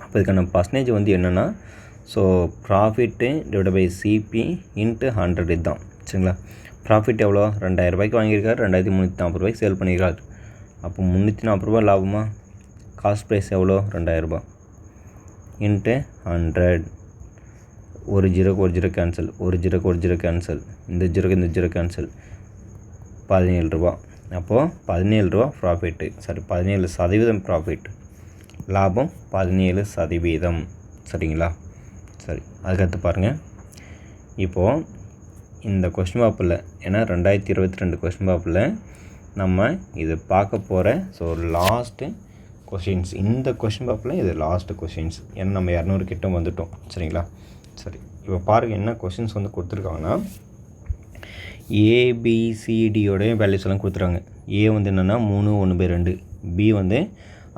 அப்போ இதுக்கான பர்சன்டேஜ் வந்து என்னென்னா, so profit divide by CP into 100 இதுதான். சரிங்களா? ப்ராஃபிட் எவ்வளோ? 2000 ரூபாய்க்கு வாங்கியிருக்காரு, 2340 ரூபாய்க்கு சேல் பண்ணியிருக்காரு. அப்போ 340 ரூபா லாபமா? காஸ்ட் ப்ரைஸ் எவ்வளோ? 2000 ரூபா இன்ட்டு 100. ஒரு ஜீரோக்கு ஒரு ஜீரோ கேன்சல், ஒரு ஜீரோக்கு ஒரு ஜீரோ கேன்சல், இந்த ஜீரோக்கு இந்த ஜீரோ கேன்சல், 17 ரூபா. அப்போது 17 ரூபா ப்ராஃபிட்டு. 17% ப்ராஃபிட். லாபம் 17%. சரிங்களா? சரி, அதுக்கடுத்து பாருங்கள். இப்போது இந்த கொஸ்டின் பேப்பரில், ஏன்னா 2022 கொஸ்டின் பேப்பரில் நம்ம இது பார்க்க போகிற லாஸ்ட்டு கொஷின்ஸ். இந்த கொஸ்டின் பேப்பரில் இது லாஸ்ட்டு கொஷின்ஸ். ஏன்னா நம்ம 200 கிட்ட வந்துட்டோம். சரிங்களா? சரி, இப்போ பாருங்கள் என்ன கொஷின்ஸ் வந்து கொடுத்துருக்காங்கன்னா, ஏபிசிடியோடைய வேல்யூஸ் எல்லாம் கொடுத்துருக்காங்க. ஏ வந்து என்னென்னா 3 1/2, பி வந்து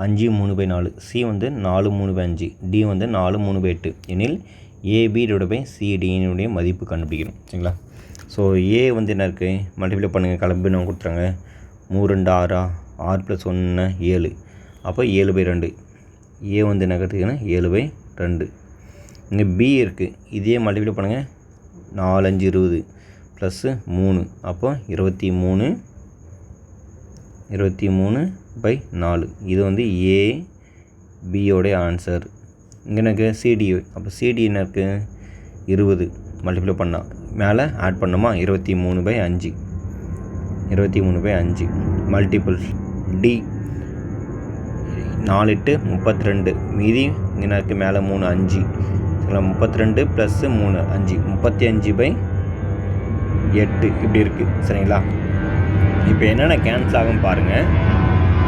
5 3/4, சி வந்து 4 3/5, டி வந்து 4 3/8 எனில் ஏபி டிவைட் பை சிடியினுடைய மதிப்பு கண்டுபிடிக்கணும். சரிங்களா? ஸோ ஏ வந்து என்ன இருக்குது? மல்டிப்ளை பண்ணுங்கள், கலப்பு நம்ம கொடுத்துறாங்க. 3 2 6, 6 + 1 7. அப்போ 7/2. ஏ வந்து என்ன கற்றுக்குன்னா 7/2. இங்கே பி இருக்குது, இதே மல்டிப்ளை பண்ணுங்கள். 4 5 20 ப்ளஸ் 3, அப்போ 23/4. இது வந்து ஏ பியோடைய ஆன்சர். இங்கே எனக்கு சிடி, அப்போ சிடி என்ன இருக்குது? 20 மல்டிப்ளை பண்ணால் மேலே ஆட் பண்ணோமா? 23/5. 23/5 மல்டிபிள் டி 4 8 32, மீதி இங்கே எனக்கு மேலே 3 5. சரிங்களா? 32 ப்ளஸ் 3 5, 35/8 இப்படி இருக்குது. சரிங்களா? இப்போ என்னென்ன கேன்சல் ஆகும் பாருங்கள்.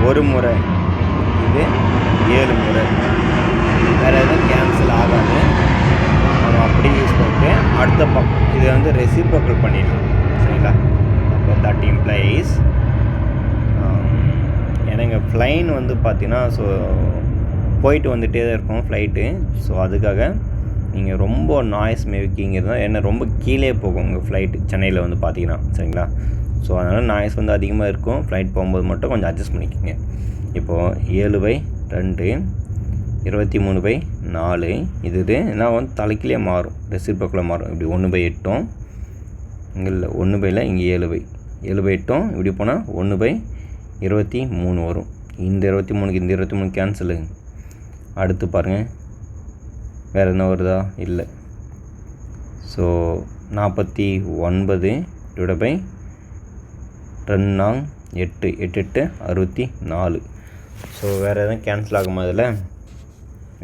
ஒரு முறை இது 7 முறை, வேறு எதுவும் கேன்சல் ஆகாது. நம்ம அப்படி யூஸ் பண்ணிட்டு அடுத்த பக்கம் இதை வந்து ரெசிப்ரோக்கல் பண்ணிடலாம். சரிங்களா? அப்போ தட் இம்ப்ளைஸ் எனக்கு ஃப்ளைன் வந்து பார்த்தீங்கன்னா, ஸோ போயிட்டு வந்துகிட்டே தான் இருக்கும் ஃப்ளைட்டு. ஸோ அதுக்காக நீங்கள் ரொம்ப நாய்ஸ் மேக்கிங் இருந்தால், ஏன்னா ரொம்ப கீழே போகும் உங்கள் ஃப்ளைட்டு சென்னையில் வந்து பார்த்தீங்கன்னா. சரிங்களா? ஸோ அதனால் நாய்ஸ் வந்து அதிகமாக இருக்கும். ஃப்ளைட் போகும்போது மட்டும் கொஞ்சம் அட்ஜஸ்ட் பண்ணிக்கோங்க. இப்போது 7/2 23/4 இது நான் வந்து தலைக்கிலே மாறும், ரெசிப்ரோக்கலாக மாறும். இப்படி 1/8 இங்கே இல்லை, 1/, இங்கே 7/8 இப்படி போனால் 1/23 வரும். இந்த 23க்கு இந்த 23 கேன்சலு. அடுத்து பாருங்கள் வேறு என்ன வருதா? இல்லை. So 49 divide by 2 8 8 8 64. ஸோ வேறு எதுவும் கேன்சல் ஆகுமா? இதில்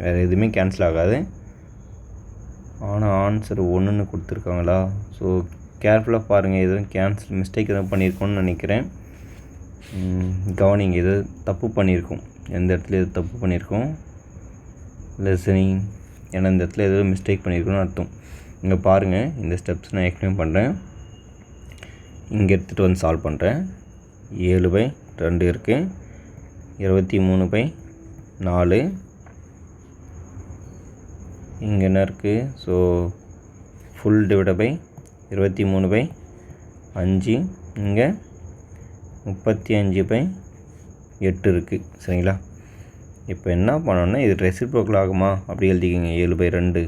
வேறு எதுவுமே கேன்சல் ஆகாது. ஆனால் ஆன்சர் 1ன்னு கொடுத்துருக்காங்களா? ஸோ கேர்ஃபுல்லாக பாருங்கள், எதுவும் கேன்சல் மிஸ்டேக் எதுவும் பண்ணியிருக்கோன்னு நினைக்கிறேன். கவனிங்க, எது தப்பு பண்ணியிருக்கோம், எந்த இடத்துல எது தப்பு பண்ணியிருக்கோம் லிசனிங். ஏன்னா இந்த இடத்துல எதுவும் மிஸ்டேக் பண்ணியிருக்கோன்னு அர்த்தம். இங்கே பாருங்கள், இந்த ஸ்டெப்ஸ் நான் எக்ஸ்பிளைன் பண்ணுறேன். இங்கே எடுத்துகிட்டு வந்து சால்வ் பண்ணுறேன். 7/2 இருக்குது, 23/4. இங்கே என்ன இருக்குது? So full divide by 23/5. இங்கே 35/8 இருக்குது. சரிங்களா? இப்போ என்ன பண்ணோன்னா இது ரெசிப்ரோக்கல் ஆகுமா? அப்படி எழுதிக்கிங்க. 7/2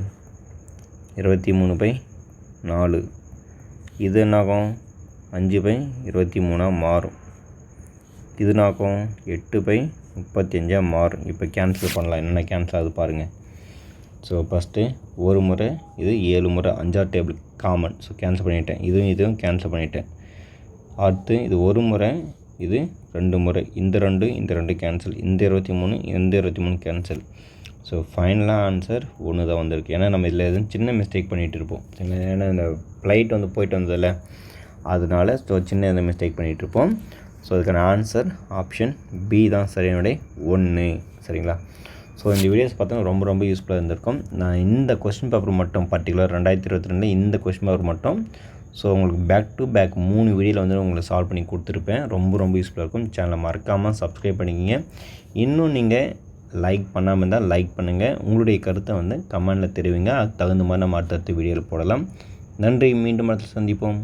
23/4. இது என்னாகும்? 5/23 மாறும். இது என்னாகும்? 8/35 மாறும். இப்போ கேன்சல் பண்ணலாம். என்னென்ன கேன்சல் ஆகுது பாருங்கள். ஸோ ஃபஸ்ட்டு ஒரு முறை, இது 7 முறை, 5ஆவது டேபிள் காமன். ஸோ கேன்சல் பண்ணிவிட்டேன். இதுவும் கேன்சல் பண்ணிவிட்டேன். அடுத்து இது ஒரு முறை, இது 2 முறை. இந்த 2 கேன்சல். இந்த 23 இந்த 23 கேன்சல். ஸோ ஃபைனலாக ஆன்சர் 1 தான் வந்திருக்கு. ஏன்னா நம்ம இதில் எதுவும் சின்ன மிஸ்டேக் பண்ணிகிட்டு இருப்போம். ஏன்னா இந்த ஃப்ளைட் வந்து போயிட்டு வந்ததில்ல, அதனால ஸோ சின்ன இந்த மிஸ்டேக் பண்ணிகிட்ருப்போம். ஸோ அதுக்கான ஆன்சர் ஆப்ஷன் பி தான் சரியானுடைய 1. சரிங்களா? ஸோ இந்த வீடியோஸ் பார்த்தா ரொம்ப யூஸ்ஃபுல்லாக இருந்திருக்கும். நான் இந்த கொஸ்டின் பேப்பர் மட்டும் பர்டிகுலர் 2022 இந்த கொஸ்டின் பேப்பர் மட்டும் ஸோ உங்களுக்கு பேக் டு பேக் 3 வீடியோவில் வந்து உங்களுக்கு சால்வ் பண்ணி கொடுத்துருப்பேன். ரொம்ப யூஸ்ஃபுல்லாக இருக்கும். சேனலை மறக்காமல் சப்ஸ்கிரைப் பண்ணிக்கிங்க. இன்னும் நீங்கள் லைக் பண்ணாமல் இருந்தால் லைக் பண்ணுங்கள். உங்களுடைய கருத்தை வந்து கமெண்டில் தெரிவிங்க. அதுக்கு தகுந்த மாதிரி நம்ம அடுத்தடுத்த வீடியோவில் போடலாம். நன்றி. மீண்டும் அடுத்து சந்திப்போம்.